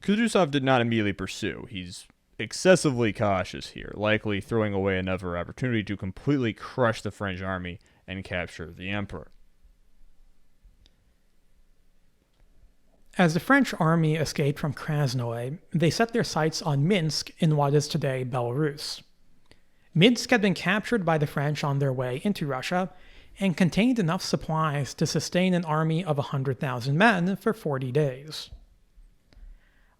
S1: Kutuzov did not immediately pursue. He's excessively cautious here, likely throwing away another opportunity to completely crush the French army and capture the emperor.
S2: As the French army escaped from Krasnoye, they set their sights on Minsk in what is today Belarus. Minsk had been captured by the French on their way into Russia and contained enough supplies to sustain an army of 100,000 men for 40 days.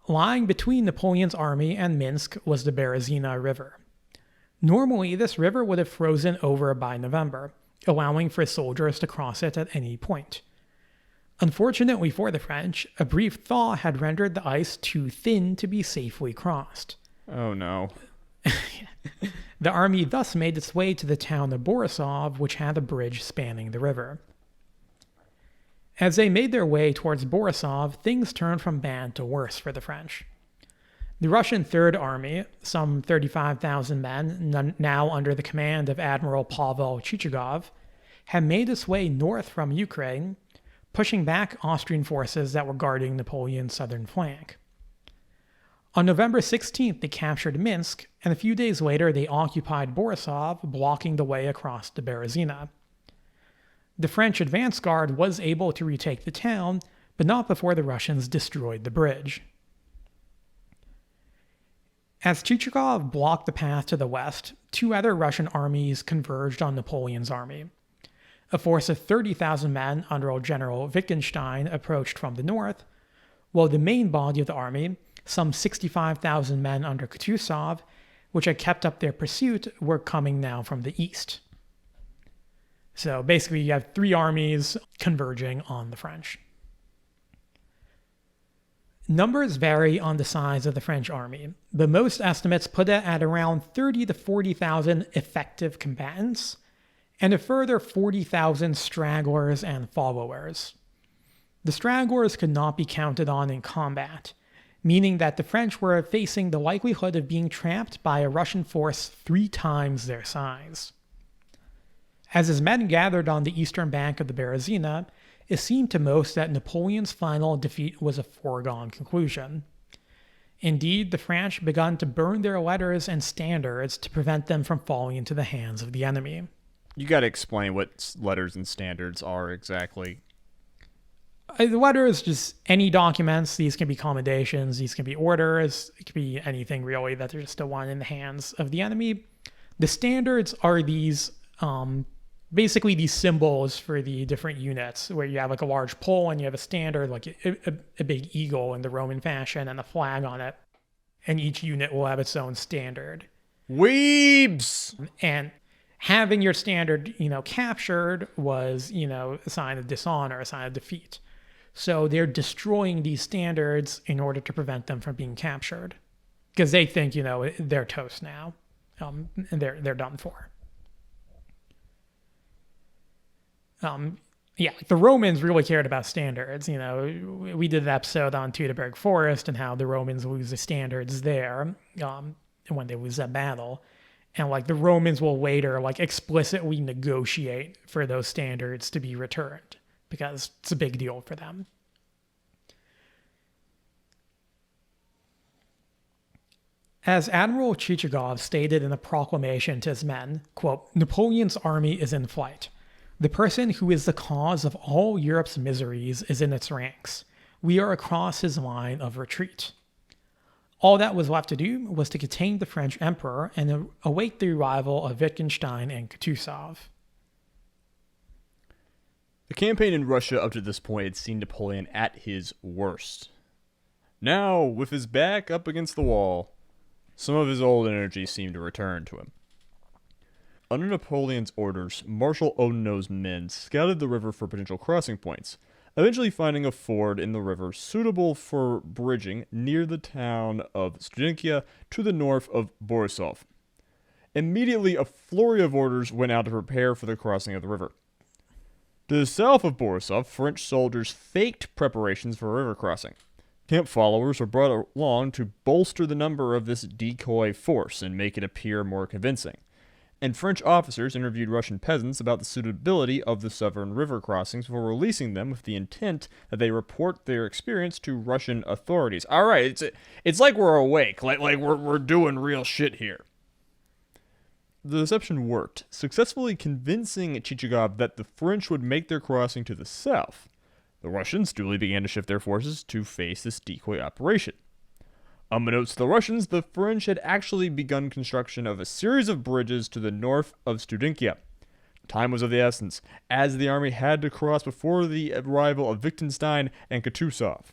S2: Lying between Napoleon's army and Minsk was the Berezina River. Normally, this river would have frozen over by November, allowing for soldiers to cross it at any point. Unfortunately for the French, a brief thaw had rendered the ice too thin to be safely crossed.
S1: Oh no.
S2: The army thus made its way to the town of Borisov, which had a bridge spanning the river. As they made their way towards Borisov, things turned from bad to worse for the French. The Russian Third Army, some 35,000 men, now under the command of Admiral Pavel Chichagov, had made its way north from Ukraine, pushing back Austrian forces that were guarding Napoleon's southern flank. On November 16th, they captured Minsk, and a few days later they occupied Borisov, blocking the way across the Berezina. The French advance guard was able to retake the town, but not before the Russians destroyed the bridge. As Chichagov blocked the path to the west, 2 other Russian armies converged on Napoleon's army. A force of 30,000 men under General Wittgenstein approached from the north, while the main body of the army, some 65,000 men under Kutuzov, which had kept up their pursuit, were coming now from the east. So basically you have 3 armies converging on the French. Numbers vary on the size of the French army, but most estimates put it at around 30 to 40,000 effective combatants, and a further 40,000 stragglers and followers. The stragglers could not be counted on in combat, meaning that the French were facing the likelihood of being trapped by a Russian force 3 times their size. As his men gathered on the eastern bank of the Berezina, it seemed to most that Napoleon's final defeat was a foregone conclusion. Indeed, the French began to burn their letters and standards to prevent them from falling into the hands of the enemy.
S1: You got to explain what letters and standards are exactly.
S2: The letters, just any documents. These can be commendations, these can be orders, it can be anything really that they're just a one in the hands of the enemy. The standards are these basically these symbols for the different units, where you have like a large pole and you have a standard, like a big eagle in the Roman fashion and a flag on it. And each unit will have its own standard.
S1: Weebs!
S2: And having your standard, captured was, a sign of dishonor, a sign of defeat. So they're destroying these standards in order to prevent them from being captured. Because they think, they're toast now. And they're done for. The Romans really cared about standards. We did an episode on Teutoburg Forest and how the Romans lose the standards there when they lose that battle. And the Romans will later explicitly negotiate for those standards to be returned because it's a big deal for them. As Admiral Chichagov stated in a proclamation to his men, quote, "Napoleon's army is in flight. The person who is the cause of all Europe's miseries is in its ranks. We are across his line of retreat." All that was left to do was to contain the French emperor and await the arrival of Wittgenstein and Kutuzov.
S1: The campaign in Russia up to this point had seen Napoleon at his worst. Now, with his back up against the wall, some of his old energy seemed to return to him. Under Napoleon's orders, Marshal Oudinot's men scouted the river for potential crossing points, eventually finding a ford in the river suitable for bridging near the town of Studentia to the north of Borisov. Immediately, a flurry of orders went out to prepare for the crossing of the river. To the south of Borisov, French soldiers faked preparations for a river crossing. Camp followers were brought along to bolster the number of this decoy force and make it appear more convincing. And French officers interviewed Russian peasants about the suitability of the southern river crossings before releasing them with the intent that they report their experience to Russian authorities. All right, it's like we're awake, like we're doing real shit here. The deception worked, successfully convincing Chichagov that the French would make their crossing to the south. The Russians duly began to shift their forces to face this decoy operation. Unbeknownst to the Russians, the French had actually begun construction of a series of bridges to the north of Studentia. Time was of the essence, as the army had to cross before the arrival of Wittgenstein and Kutuzov.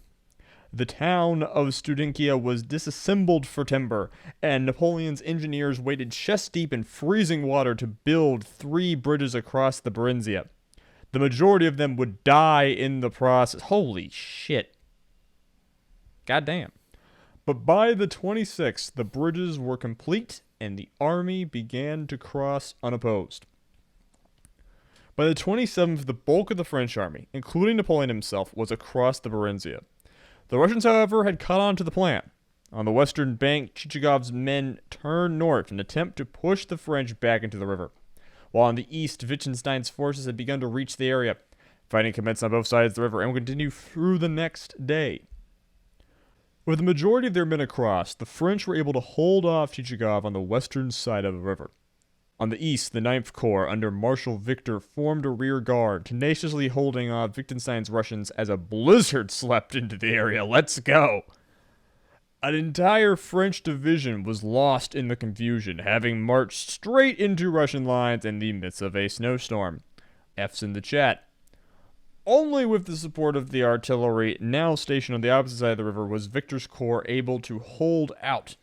S1: The town of Studentia was disassembled for timber, and Napoleon's engineers waded chest-deep in freezing water to build 3 bridges across the Berezina. The majority of them would die in the process. Holy shit. Goddamn. But by the 26th, the bridges were complete, and the army began to cross unopposed. By the 27th, the bulk of the French army, including Napoleon himself, was across the Berezina. The Russians, however, had caught on to the plan. On the western bank, Chichagov's men turned north in an attempt to push the French back into the river. While on the east, Wittgenstein's forces had begun to reach the area. Fighting commenced on both sides of the river and would continue through the next day. With the majority of their men across, the French were able to hold off Chichagov on the western side of the river. On the east, the 9th Corps, under Marshal Victor, formed a rear guard, tenaciously holding off Wittgenstein's Russians as a blizzard swept into the area. Let's go! An entire French division was lost in the confusion, having marched straight into Russian lines in the midst of a snowstorm. F's in the chat. Only with the support of the artillery, now stationed on the opposite side of the river, was Victor's corps able to hold out.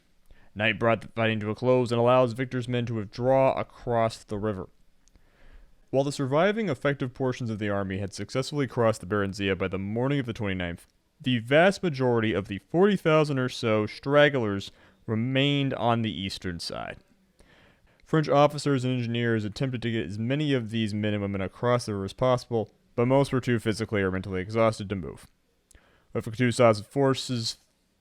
S1: Night brought the fighting to a close and allows Victor's men to withdraw across the river. While the surviving effective portions of the army had successfully crossed the Berezina by the morning of the 29th, the vast majority of the 40,000 or so stragglers remained on the eastern side. French officers and engineers attempted to get as many of these men and women across the river as possible, but most were too physically or mentally exhausted to move. With Kutuzov's forces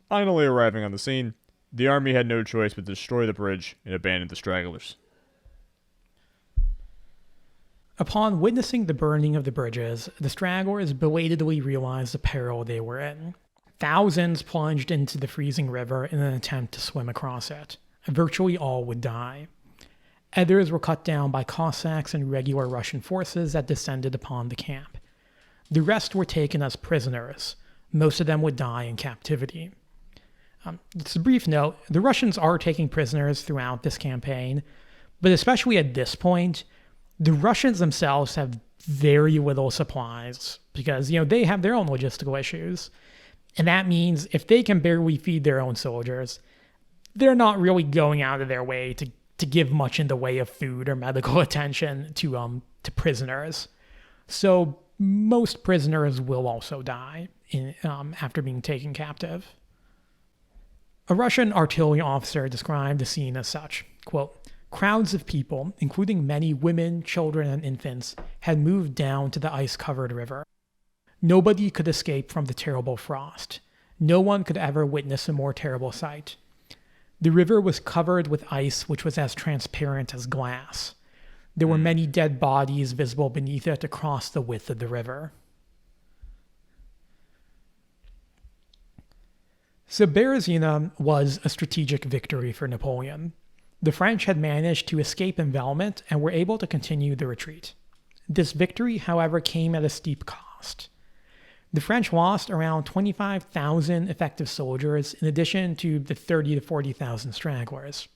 S1: finally arriving on the scene, the army had no choice but to destroy the bridge and abandon the stragglers.
S2: Upon witnessing the burning of the bridges, the stragglers belatedly realized the peril they were in. Thousands plunged into the freezing river in an attempt to swim across it. Virtually all would die. Others were cut down by Cossacks and regular Russian forces that descended upon the camp. The rest were taken as prisoners. Most of them would die in captivity. Just a brief note, the Russians are taking prisoners throughout this campaign, but especially at this point, the Russians themselves have very little supplies because, they have their own logistical issues. And that means if they can barely feed their own soldiers, they're not really going out of their way to give much in the way of food or medical attention to prisoners. So most prisoners will also die after being taken captive. A Russian artillery officer described the scene as such, quote, "Crowds of people, including many women, children, and infants, had moved down to the ice-covered river. Nobody could escape from the terrible frost. No one could ever witness a more terrible sight. The river was covered with ice which was as transparent as glass. There were many dead bodies visible beneath it across the width of the river." So Berezina was a strategic victory for Napoleon. The French had managed to escape envelopment and were able to continue the retreat. This victory, however, came at a steep cost. The French lost around 25,000 effective soldiers in addition to the 30 to 40,000 stragglers.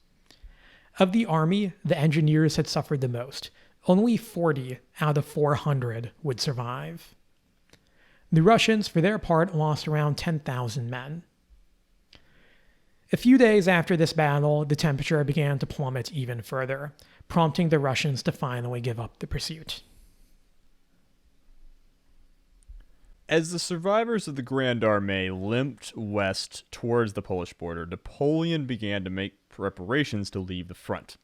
S2: Of the army, the engineers had suffered the most. Only 40 out of 400 would survive. The Russians, for their part, lost around 10,000 men. A few days after this battle, the temperature began to plummet even further, prompting the Russians to finally give up the pursuit.
S1: As the survivors of the Grand Armée limped west towards the Polish border, Napoleon began to make preparations to leave the front.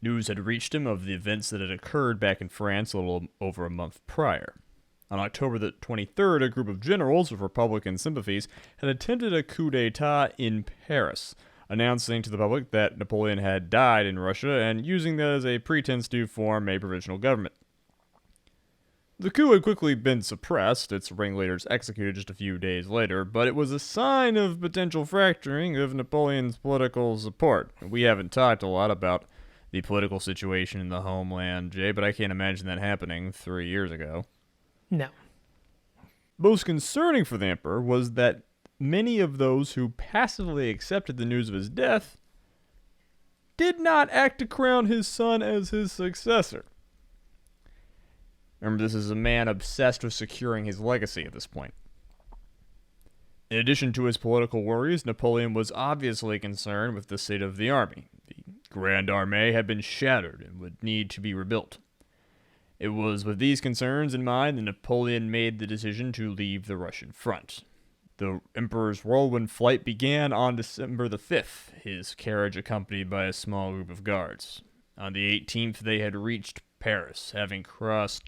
S1: News had reached him of the events that had occurred back in France a little over a month prior. On October the 23rd, a group of generals with Republican sympathies had attempted a coup d'etat in Paris, announcing to the public that Napoleon had died in Russia and using that as a pretense to form a provisional government. The coup had quickly been suppressed, its ringleaders executed just a few days later, but it was a sign of potential fracturing of Napoleon's political support. We haven't talked a lot about the political situation in the homeland, Jay, but I can't imagine that happening 3 years ago.
S2: No.
S1: Most concerning for the emperor was that many of those who passively accepted the news of his death did not act to crown his son as his successor. Remember, this is a man obsessed with securing his legacy at this point. In addition to his political worries, Napoleon was obviously concerned with the state of the army. The Grand Armée had been shattered and would need to be rebuilt. It was with these concerns in mind that Napoleon made the decision to leave the Russian front. The Emperor's whirlwind flight began on December the 5th, his carriage accompanied by a small group of guards. On the 18th, they had reached Paris, having crossed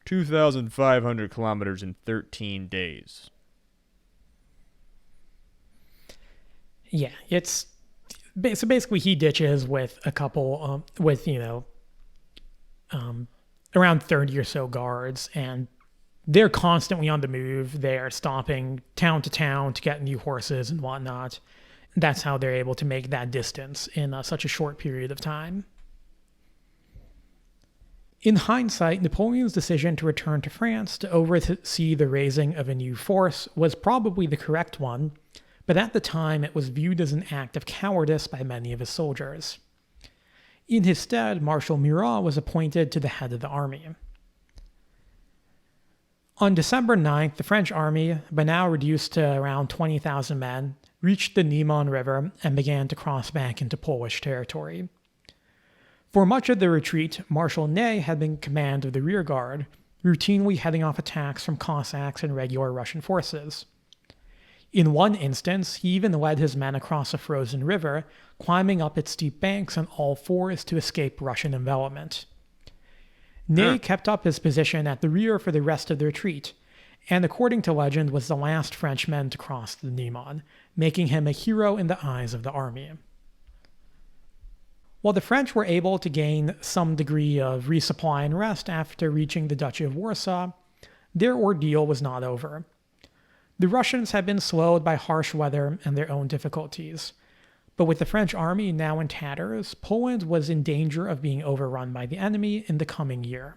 S1: 2,500 kilometers in 13 days.
S2: Yeah, so basically he ditches with a couple, around 30 or so guards, and they're constantly on the move. They're stopping town to town to get new horses and whatnot. That's how they're able to make that distance in such a short period of time. In hindsight, Napoleon's decision to return to France to oversee the raising of a new force was probably the correct one, but at the time it was viewed as an act of cowardice by many of his soldiers. In his stead, Marshal Murat was appointed to the head of the army. On December 9th, the French army, by now reduced to around 20,000 men, reached the Niemen River and began to cross back into Polish territory. For much of the retreat, Marshal Ney had been in command of the rear guard, routinely heading off attacks from Cossacks and regular Russian forces. In one instance, he even led his men across a frozen river, climbing up its steep banks on all fours to escape Russian envelopment. Ney kept up his position at the rear for the rest of the retreat, and according to legend was the last Frenchman to cross the Niemen, making him a hero in the eyes of the army. While the French were able to gain some degree of resupply and rest after reaching the Duchy of Warsaw, their ordeal was not over. The Russians had been slowed by harsh weather and their own difficulties. But with the French army now in tatters, Poland was in danger of being overrun by the enemy in the coming year.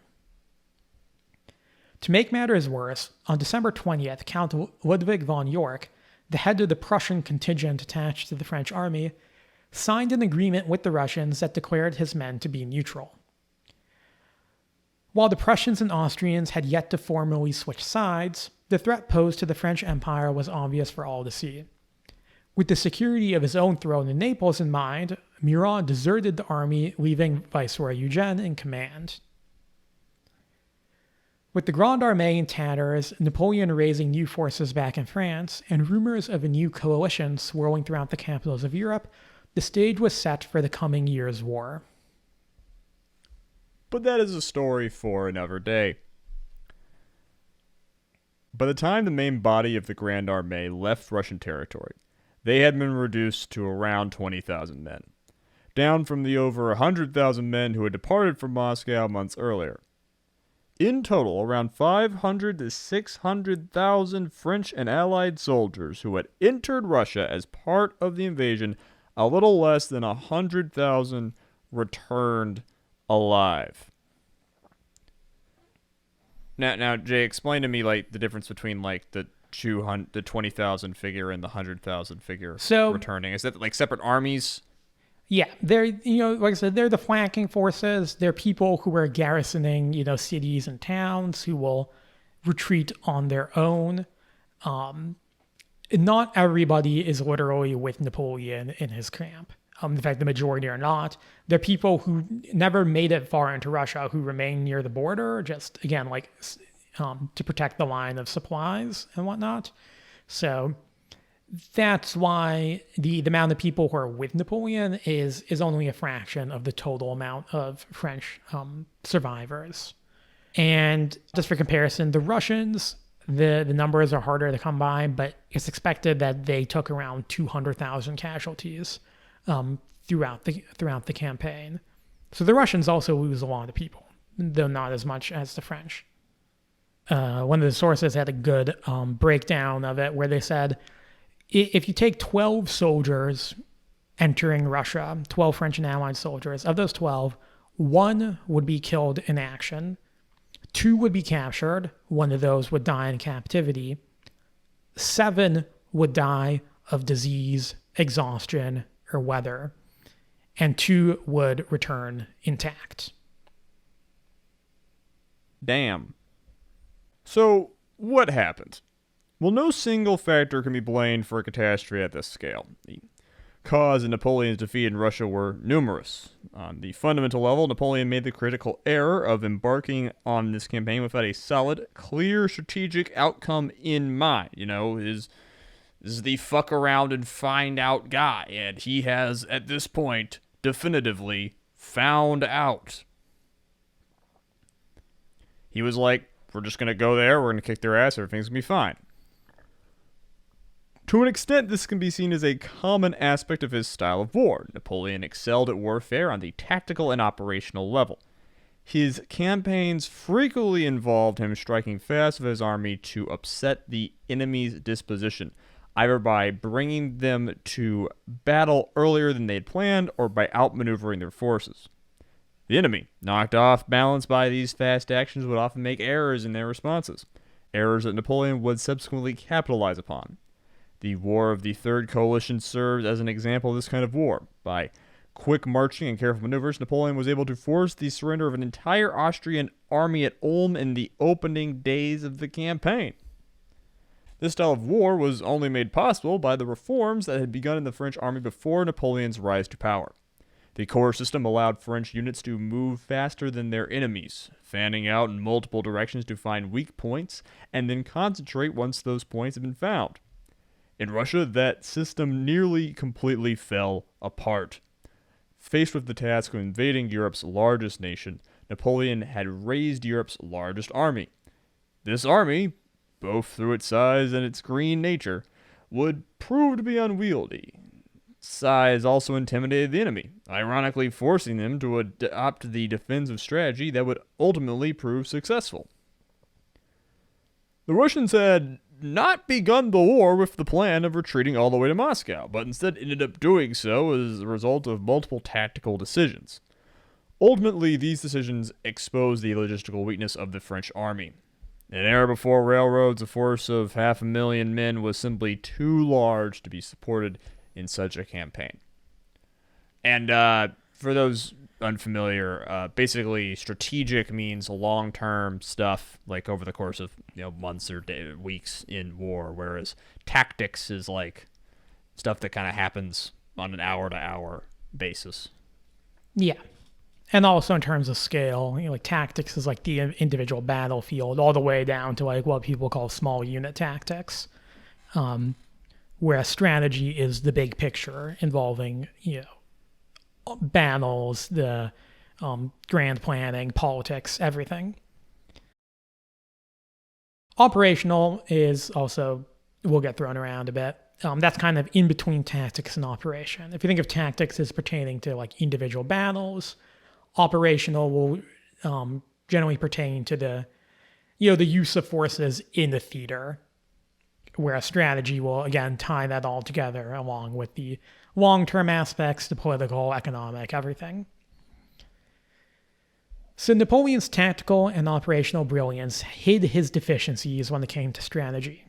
S2: To make matters worse, on December 20th, Count Ludwig von York, the head of the Prussian contingent attached to the French army, signed an agreement with the Russians that declared his men to be neutral. While the Prussians and Austrians had yet to formally switch sides, the threat posed to the French Empire was obvious for all to see. With the security of his own throne in Naples in mind, Murat deserted the army, leaving Viceroy Eugene in command. With the Grande Armée in tatters, Napoleon raising new forces back in France, and rumors of a new coalition swirling throughout the capitals of Europe, the stage was set for the coming year's war.
S1: But that is a story for another day. By the time the main body of the Grand Armée left Russian territory, they had been reduced to around 20,000 men, down from the over 100,000 men who had departed from Moscow months earlier. In total, around 500 to 600,000 French and Allied soldiers who had entered Russia as part of the invasion, a little less than 100,000 returned alive. Now, Jay, explain to me like the difference between like the 20,000 figure and the 100,000 figure returning. Is that like separate armies?
S2: Yeah, they're, like I said, they're the flanking forces. They're people who are garrisoning, cities and towns who will retreat on their own. Not everybody is literally with Napoleon in his camp. In fact, the majority are not. They're people who never made it far into Russia, who remain near the border, just, again, to protect the line of supplies and whatnot. So that's why the amount of people who are with Napoleon is only a fraction of the total amount of French survivors. And just for comparison, the Russians, the numbers are harder to come by, but it's expected that they took around 200,000 casualties throughout the campaign. So the Russians also lose a lot of people, though not as much as the French. One of the sources had a good breakdown of it where they said, if you take 12 soldiers entering Russia, 12 French and Allied soldiers, of those 12, 1 would be killed in action, 2 would be captured, 1 of those would die in captivity, 7 would die of disease, exhaustion, or weather, and 2 would return intact.
S1: Damn. So, what happened? Well, no single factor can be blamed for a catastrophe at this scale. The cause of Napoleon's defeat in Russia were numerous. On the fundamental level, Napoleon made the critical error of embarking on this campaign without a solid, clear strategic outcome in mind. This is the fuck around and find out guy, and he has, at this point, definitively found out. He was like, we're just going to go there, we're going to kick their ass, everything's going to be fine. To an extent, this can be seen as a common aspect of his style of war. Napoleon excelled at warfare on the tactical and operational level. His campaigns frequently involved him striking fast with his army to upset the enemy's disposition, either by bringing them to battle earlier than they had planned or by outmaneuvering their forces. The enemy, knocked off balance by these fast actions, would often make errors in their responses, errors that Napoleon would subsequently capitalize upon. The War of the Third Coalition served as an example of this kind of war. By quick marching and careful maneuvers, Napoleon was able to force the surrender of an entire Austrian army at Ulm in the opening days of the campaign. This style of war was only made possible by the reforms that had begun in the French army before Napoleon's rise to power. The corps system allowed French units to move faster than their enemies, fanning out in multiple directions to find weak points and then concentrate once those points had been found. In Russia, that system nearly completely fell apart. Faced with the task of invading Europe's largest nation, Napoleon had raised Europe's largest army. This army, both through its size and its green nature, would prove to be unwieldy. size also intimidated the enemy, ironically forcing them to adopt the defensive strategy that would ultimately prove successful. The Russians had not begun the war with the plan of retreating all the way to Moscow, but instead ended up doing so as a result of multiple tactical decisions. Ultimately, these decisions exposed the logistical weakness of the French army. In an era before railroads, a force of 500,000 men was simply too large to be supported in such a campaign. And for those unfamiliar, basically strategic means long-term stuff, like over the course of months or weeks in war, whereas tactics is like stuff that kind of happens on an hour-to-hour basis.
S2: Yeah. And also in terms of scale, like tactics is like the individual battlefield, all the way down to like what people call small unit tactics, whereas strategy is the big picture involving battles, the grand planning, politics, everything. Operational is also will get thrown around a bit. That's kind of in between tactics and operation. If you think of tactics as pertaining to like individual battles, operational will generally pertain to the use of forces in the theater, whereas strategy will again tie that all together along with the long-term aspects, the political, economic, everything. So Napoleon's tactical and operational brilliance hid his deficiencies when it came to strategy.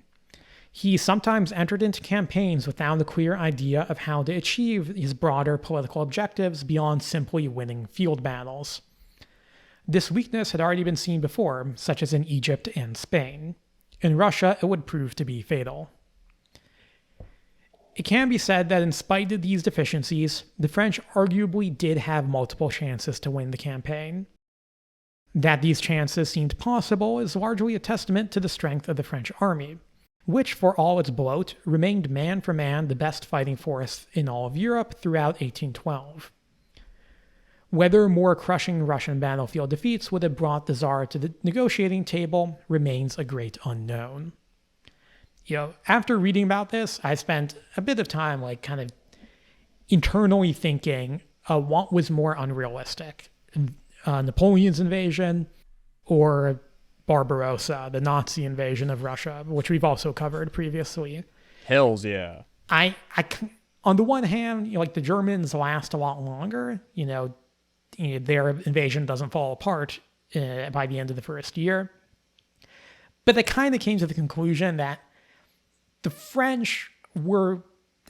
S2: He sometimes entered into campaigns without a clear idea of how to achieve his broader political objectives beyond simply winning field battles. This weakness had already been seen before, such as in Egypt and Spain. In Russia, it would prove to be fatal. It can be said that in spite of these deficiencies, the French arguably did have multiple chances to win the campaign. That these chances seemed possible is largely a testament to the strength of the French army, which, for all its bloat, remained man for man the best fighting force in all of Europe throughout 1812. Whether more crushing Russian battlefield defeats would have brought the Tsar to the negotiating table remains a great unknown. After reading about this, I spent a bit of time kind of internally thinking what was more unrealistic, Napoleon's invasion or Barbarossa, the Nazi invasion of Russia, which we've also covered previously.
S1: Hells yeah.
S2: I on the one hand, the Germans last a lot longer. Their invasion doesn't fall apart by the end of the first year. But they kind of came to the conclusion that the French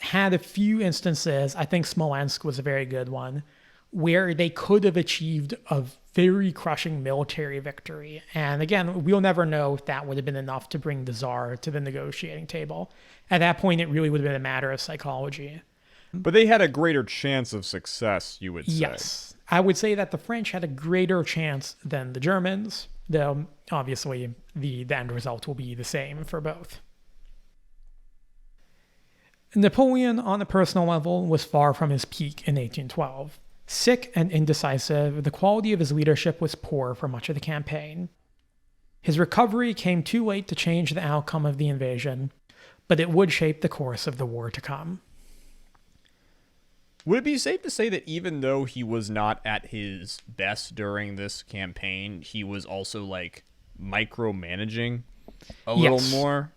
S2: had a few instances, I think Smolensk was a very good one, where they could have achieved a very crushing military victory. And again, we'll never know if that would have been enough to bring the Tsar to the negotiating table. At that point, it really would have been a matter of psychology.
S1: But they had a greater chance of success, you would say.
S2: Yes. I would say that the French had a greater chance than the Germans, though obviously the end result will be the same for both. Napoleon, on a personal level, was far from his peak in 1812. Sick and indecisive, the quality of his leadership was poor for much of the campaign. His recovery came too late to change the outcome of the invasion, but it would shape the course of the war to come.
S1: Would it be safe to say that even though he was not at his best during this campaign, he was also micromanaging a little more?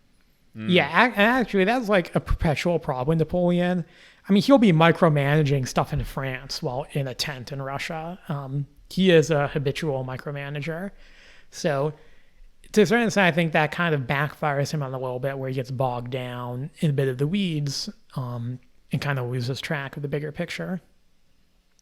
S2: Yeah, actually, that's a perpetual problem with Napoleon. I mean, he'll be micromanaging stuff in France while in a tent in Russia. He is a habitual micromanager. So, to a certain extent, I think that kind of backfires him on a little bit, where he gets bogged down in a bit of the weeds and kind of loses track of the bigger picture.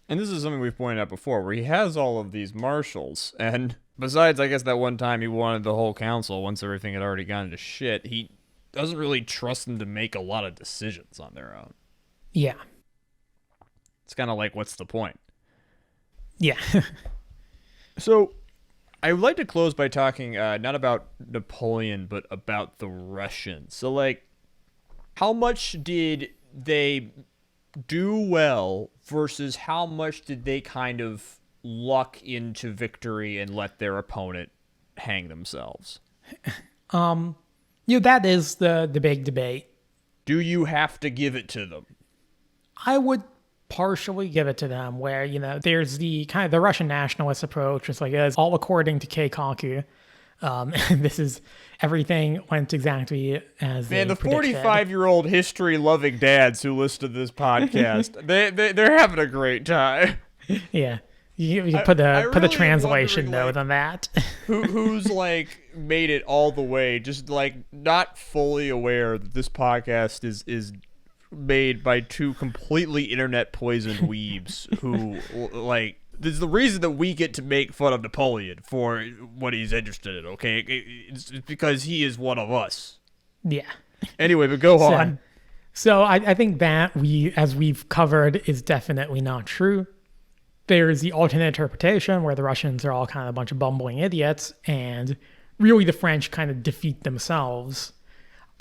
S1: And this is something we've pointed out before, where he has all of these marshals, and besides, I guess, that one time he wanted the whole council once everything had already gone to shit, he doesn't really trust them to make a lot of decisions on their own.
S2: Yeah.
S1: It's kind of what's the point?
S2: Yeah.
S1: So, I would like to close by talking not about Napoleon, but about the Russians. So, how much did they do well versus how much did they kind of luck into victory and let their opponent hang themselves?
S2: That is the big debate.
S1: Do you have to give it to them?
S2: I would partially give it to them where, there's the kind of the Russian nationalist approach. It's like, it's all according to Keikaku. And this is everything went exactly as
S1: Man,
S2: they
S1: the
S2: predicted.
S1: 45-year-old history-loving dads who listen to this podcast, they're having a great time.
S2: Yeah. You put a
S1: really
S2: translation
S1: wondering,
S2: note on that.
S1: Who's like made it all the way, just like not fully aware that this podcast is made by two completely internet poisoned weebs who like this is the reason that we get to make fun of Napoleon for what he's interested in. Okay, it's because he is one of us.
S2: Yeah.
S1: Anyway, but go on.
S2: So I think that as we've covered, is definitely not true. There's the alternate interpretation where the Russians are all kind of a bunch of bumbling idiots, and really the French kind of defeat themselves.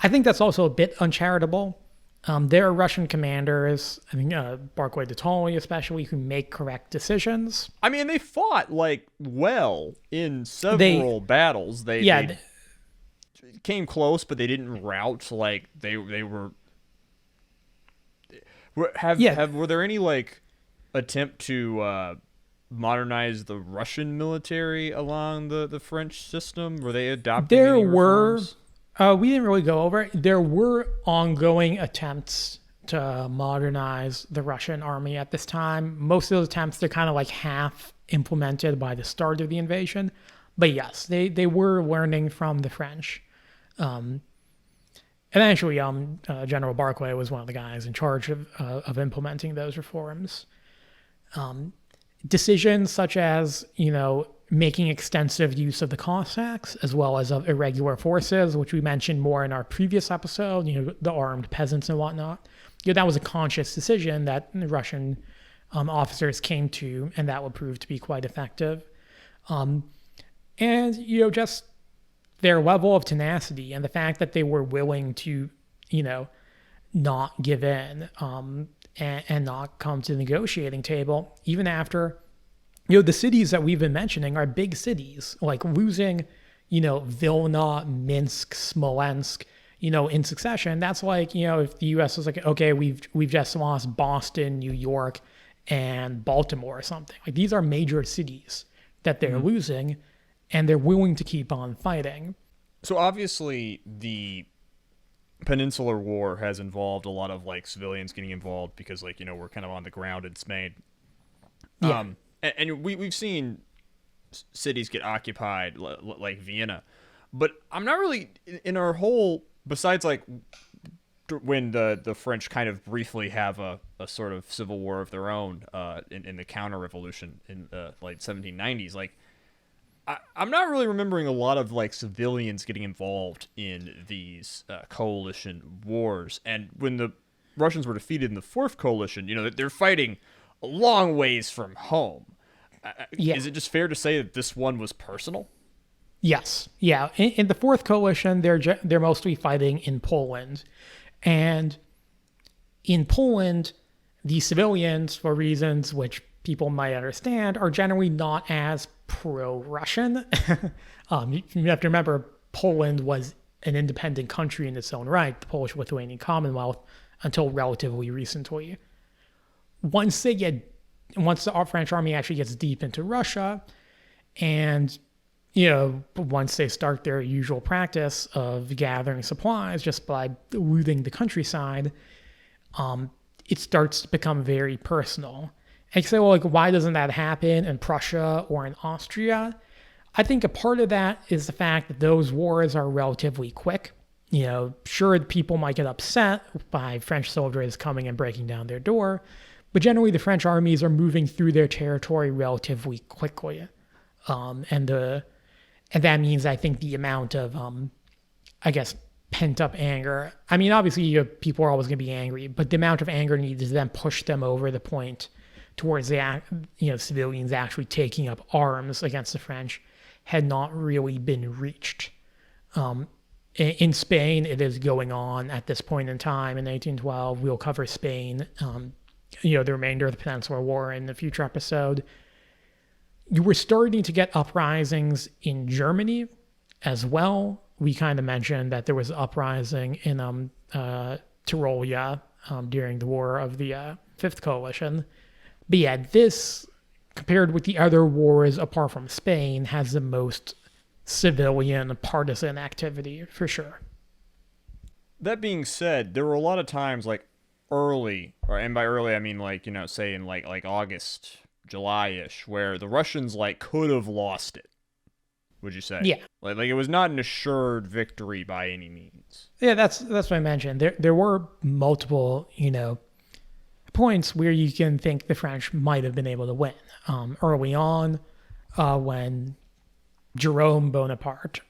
S2: I think that's also a bit uncharitable. There are Russian commanders, I think Barclay de Tolly especially, who make correct decisions.
S1: I mean, they fought like well in several battles. They came close, but they didn't rout. Like they were. Were there any like attempt to modernize the Russian military along the French system? Were they adopting any reforms?
S2: We didn't really go over it. There were ongoing attempts to modernize the Russian army at this time. Most of those attempts, they're kind of like half implemented by the start of the invasion. But yes, they were learning from the French. And actually, General Barclay was one of the guys in charge of implementing those reforms. Decisions such as, making extensive use of the Cossacks as well as of irregular forces, which we mentioned more in our previous episode, the armed peasants and whatnot. That was a conscious decision that the Russian officers came to, and that would prove to be quite effective. And, just their level of tenacity and the fact that they were willing to, not give in and not come to the negotiating table, even after the cities that we've been mentioning are big cities, like losing, Vilna, Minsk, Smolensk, in succession. That's like, if the U.S. was like, okay, we've just lost Boston, New York, and Baltimore or something. Like these are major cities that they're losing, and they're willing to keep on fighting.
S1: So obviously the Peninsular War has involved a lot of like civilians getting involved because like, we're kind of on the ground in Spain.
S2: Yeah.
S1: And we've seen cities get occupied like Vienna, but I'm not really in our whole, besides like when the French kind of briefly have a sort of civil war of their own in the counter-revolution in like 1790s, like I'm not really remembering a lot of like civilians getting involved in these coalition wars. And when the Russians were defeated in the Fourth Coalition, they're fighting a long ways from home. Is it just fair to say that this one was personal?
S2: Yes. Yeah. In the Fourth Coalition, they're mostly fighting in Poland. And in Poland, the civilians, for reasons which people might understand, are generally not as pro-Russian. You have to remember, Poland was an independent country in its own right, the Polish-Lithuanian Commonwealth, until relatively recently. Once the French army actually gets deep into Russia, and once they start their usual practice of gathering supplies just by looting the countryside, it starts to become very personal. And you say, well, like, why doesn't that happen in Prussia or in Austria? I think a part of that is the fact that those wars are relatively quick. Sure, people might get upset by French soldiers coming and breaking down their door, but generally the French armies are moving through their territory relatively quickly. And that means, I think, the amount of, pent-up anger. I mean, obviously, people are always going to be angry, but the amount of anger needed to then push them over the point towards the civilians actually taking up arms against the French had not really been reached. In Spain, it is going on at this point in time. In 1812, we'll cover Spain, the remainder of the Peninsular War in the future episode. You were starting to get uprisings in Germany as well. We kind of mentioned that there was an uprising in Tyrolia during the War of the Fifth Coalition. But yeah, this, compared with the other wars apart from Spain, has the most civilian partisan activity for sure.
S1: That being said, there were a lot of times like early, and by early I mean like, say in like August, July-ish, where the Russians like could have lost it. Would you say?
S2: Yeah.
S1: Like it was not an assured victory by any means.
S2: Yeah, that's what I mentioned. There were multiple, points where you can think the French might have been able to win. Early on, when Jerome Bonaparte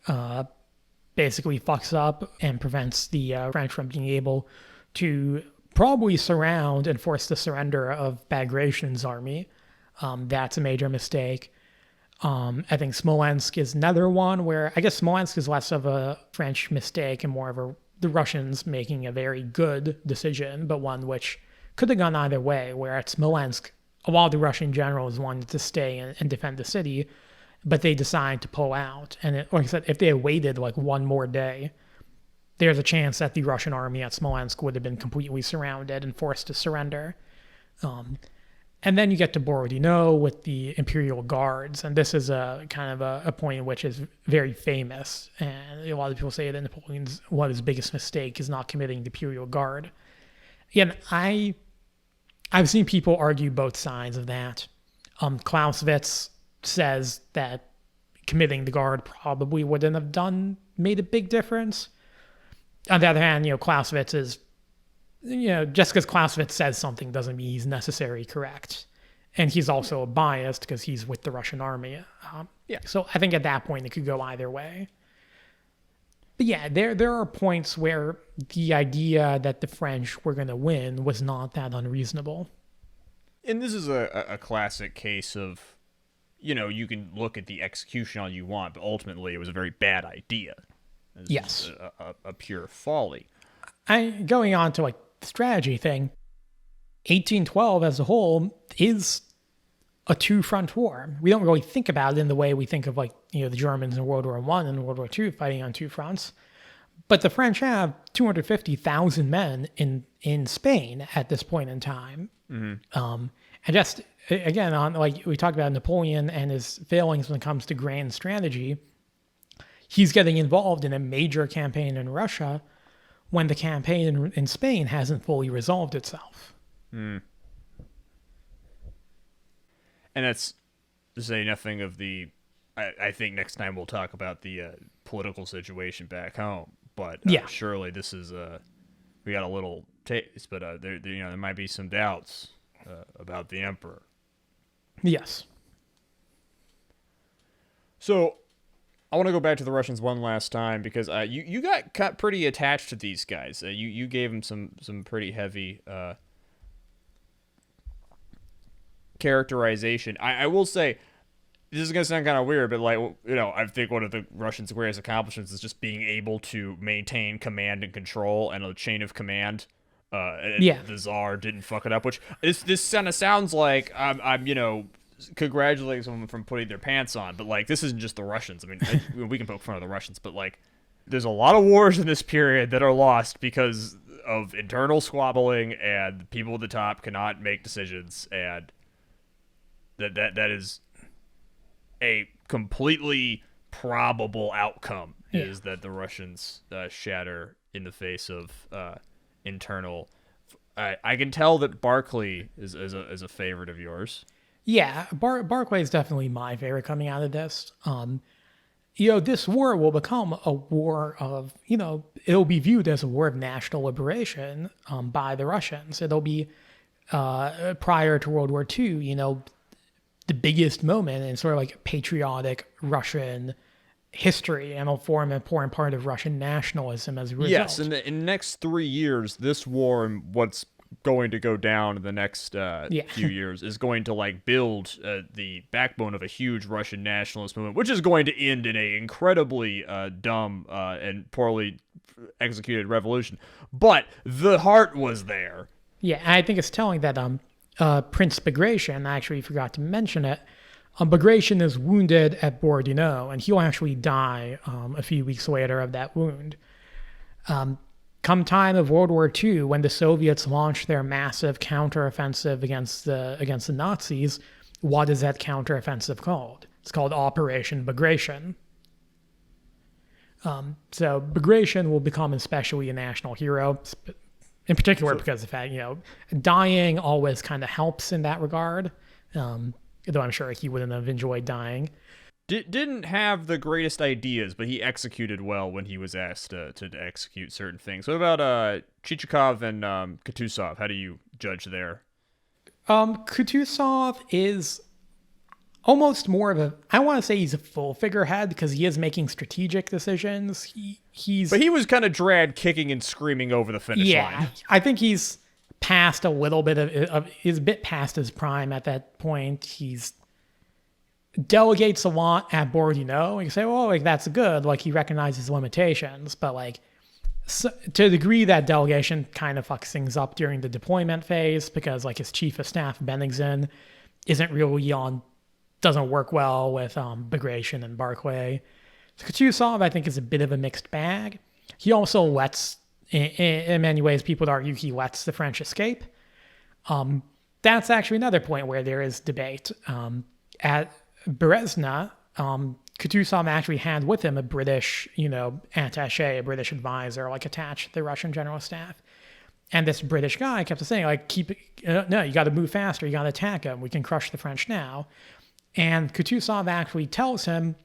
S2: basically fucks up and prevents the French from being able to probably surround and force the surrender of Bagration's army. That's a major mistake. I think Smolensk is another one where I guess Smolensk is less of a French mistake and more of the Russians making a very good decision, but one which could have gone either way, where at Smolensk, a lot of the Russian generals wanted to stay and defend the city, but they decided to pull out. And like I said, if they had waited like one more day, there's a chance that the Russian army at Smolensk would have been completely surrounded and forced to surrender. And then you get to Borodino with the Imperial Guards, and this is a kind of a point which is very famous. And a lot of people say that Napoleon's one of his biggest mistake is not committing the Imperial Guard. Again, I've seen people argue both sides of that. Clausewitz says that committing the Guard probably wouldn't have made a big difference. On the other hand, Clausewitz is, just because Clausewitz says something doesn't mean he's necessarily correct. And he's also biased because he's with the Russian army. So I think at that point it could go either way. But yeah, there are points where the idea that the French were going to win was not that unreasonable.
S1: And this is a classic case of, you can look at the execution all you want, but ultimately it was a very bad idea.
S2: Yes.
S1: A pure folly.
S2: Going on to like the strategy thing, 1812 as a whole is a two-front war. We don't really think about it in the way we think of like, the Germans in World War I and World War II fighting on two fronts. But the French have 250,000 men in Spain at this point in time. Mm-hmm. And just, again, on like we talked about Napoleon and his failings when it comes to grand strategy, he's getting involved in a major campaign in Russia when the campaign in Spain hasn't fully resolved itself.
S1: Mm. And that's to say nothing of the... I think next time we'll talk about the political situation back home. But surely this is... we got a little taste, but there might be some doubts about the emperor.
S2: Yes.
S1: So I want to go back to the Russians one last time because you got pretty attached to these guys. You gave them some pretty heavy characterization. I will say, this is going to sound kind of weird, but I think one of the Russians' greatest accomplishments is just being able to maintain command and control and a chain of command. The Tsar didn't fuck it up, which this kind of sounds like I'm congratulating someone from putting their pants on, but this isn't just the Russians. I mean, we can poke fun of the Russians, but there's a lot of wars in this period that are lost because of internal squabbling and people at the top cannot make decisions, and that is a completely probable outcome is that the Russians shatter in the face of internal. I can tell that Barclay is a favorite of yours.
S2: Yeah, Barclay is definitely my favorite coming out of this. This war will become a war of, it'll be viewed as a war of national liberation by the Russians. It'll be, prior to World War II, the biggest moment in sort of like patriotic Russian history, and it'll form an important part of Russian nationalism as a result.
S1: Yes, in the next 3 years, this war and what's going to go down in the next few years is going to build the backbone of a huge Russian nationalist movement, which is going to end in a incredibly dumb and poorly executed revolution. But the heart was there.
S2: Yeah, I think it's telling that Prince Bagration, I actually forgot to mention it, Bagration is wounded at Borodino, and he'll actually die a few weeks later of that wound. come time of World War II, when the Soviets launched their massive counteroffensive against the Nazis, what is that counteroffensive called? It's called Operation Bagration. So Bagration will become especially a national hero, in particular because of the fact, dying always kind of helps in that regard. Though I'm sure he wouldn't have enjoyed dying.
S1: Didn't have the greatest ideas, but he executed well when he was asked to execute certain things. What about Chichikov and Kutuzov? How do you judge there?
S2: Kutuzov is almost more of I want to say he's a full figurehead because he is making strategic decisions. But he
S1: was kind of dragged kicking and screaming over the finish line.
S2: Yeah, I think he's past a little bit of he's a bit past his prime at that point. He's delegates a lot at Borodino. You say, well, like that's good. Like he recognizes limitations, but like to a degree that delegation kind of fucks things up during the deployment phase because like his chief of staff Benigson isn't really doesn't work well with Bagration and Barclay. So Kutuzov, I think, is a bit of a mixed bag. He also lets, in many ways, people would argue he lets the French escape. That's actually another point where there is debate. At Berezina, Kutuzov actually had with him a British, attaché, a British advisor, like attached to the Russian general staff. And this British guy kept saying, like, no, you got to move faster. You got to attack him. We can crush the French now. And Kutuzov actually tells him,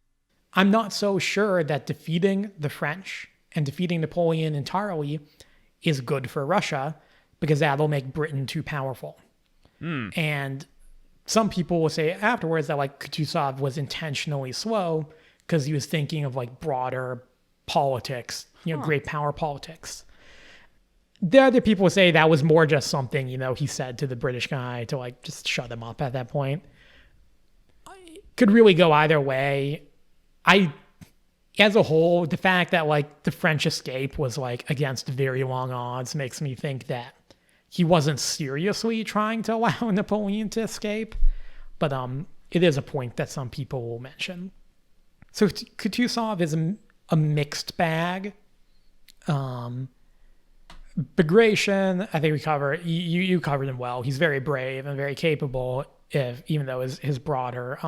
S2: I'm not so sure that defeating the French and defeating Napoleon entirely is good for Russia because that'll make Britain too powerful. And some people will say afterwards that like Kutuzov was intentionally slow because he was thinking of like broader politics, great power politics. The other people will say that was more just something, he said to the British guy to like just shut him up at that point. Could really go either way. As a whole, the fact that like the French escape was like against very long odds makes me think that he wasn't seriously trying to allow Napoleon to escape. But it is a point that some people will mention. So Kutuzov is a mixed bag. Bagration, I think we covered. You covered him well. He's very brave and very capable. Even though his broader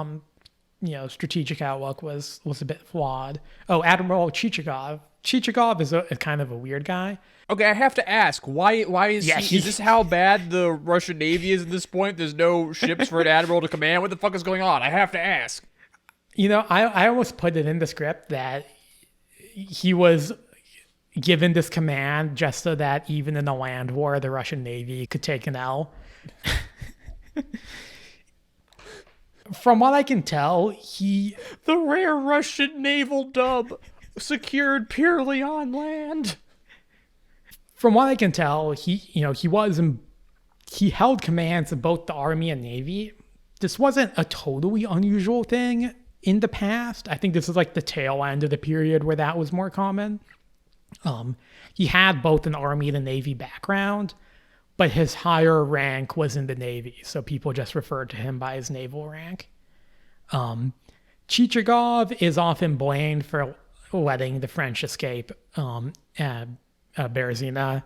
S2: strategic outlook was a bit flawed. Oh, Admiral Chichikov. Chichikov is a kind of a weird guy.
S1: Okay, I have to ask, why is he... Is this how bad the Russian Navy is at this point? There's no ships for an admiral to command? What the fuck is going on? I have to ask.
S2: I almost put it in the script that he was given this command just so that even in a land war, the Russian Navy could take an L. From what I can tell, the
S1: rare Russian naval dub secured purely on land.
S2: From what I can tell, he held commands of both the Army and Navy. This wasn't a totally unusual thing in the past. I think this is like the tail end of the period where that was more common. He had both an Army and a Navy background, but his higher rank was in the Navy, so people just referred to him by his naval rank. Chichagov is often blamed for letting the French escape Berezina.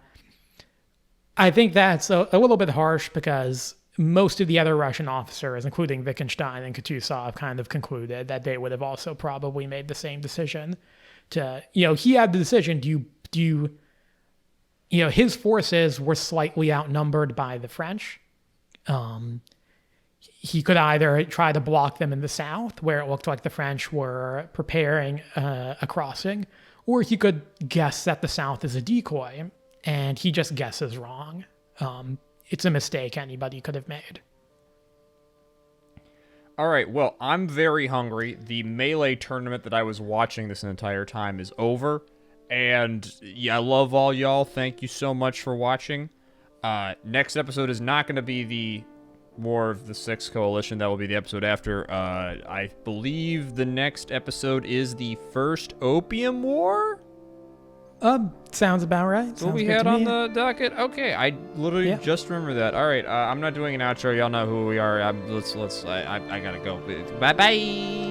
S2: I think that's a little bit harsh because most of the other Russian officers, including Wittgenstein and Kutuzov, kind of concluded that they would have also probably made the same decision. He had the decision, his forces were slightly outnumbered by the French. He could either try to block them in the south, where it looked like the French were preparing a crossing, or he could guess that the south is a decoy, and he just guesses wrong. It's a mistake anybody could have made.
S1: All right, well, I'm very hungry. The Melee tournament that I was watching this entire time is over. And yeah, I love all y'all. Thank you so much for watching. Next episode is not going to be the War of the Sixth Coalition. That will be the episode after. I believe the next episode is the First Opium War?
S2: Sounds about right.
S1: What we had on the docket? Okay, I literally just remember that. All right, I'm not doing an outro. Y'all know who we are. I gotta go. Bye-bye.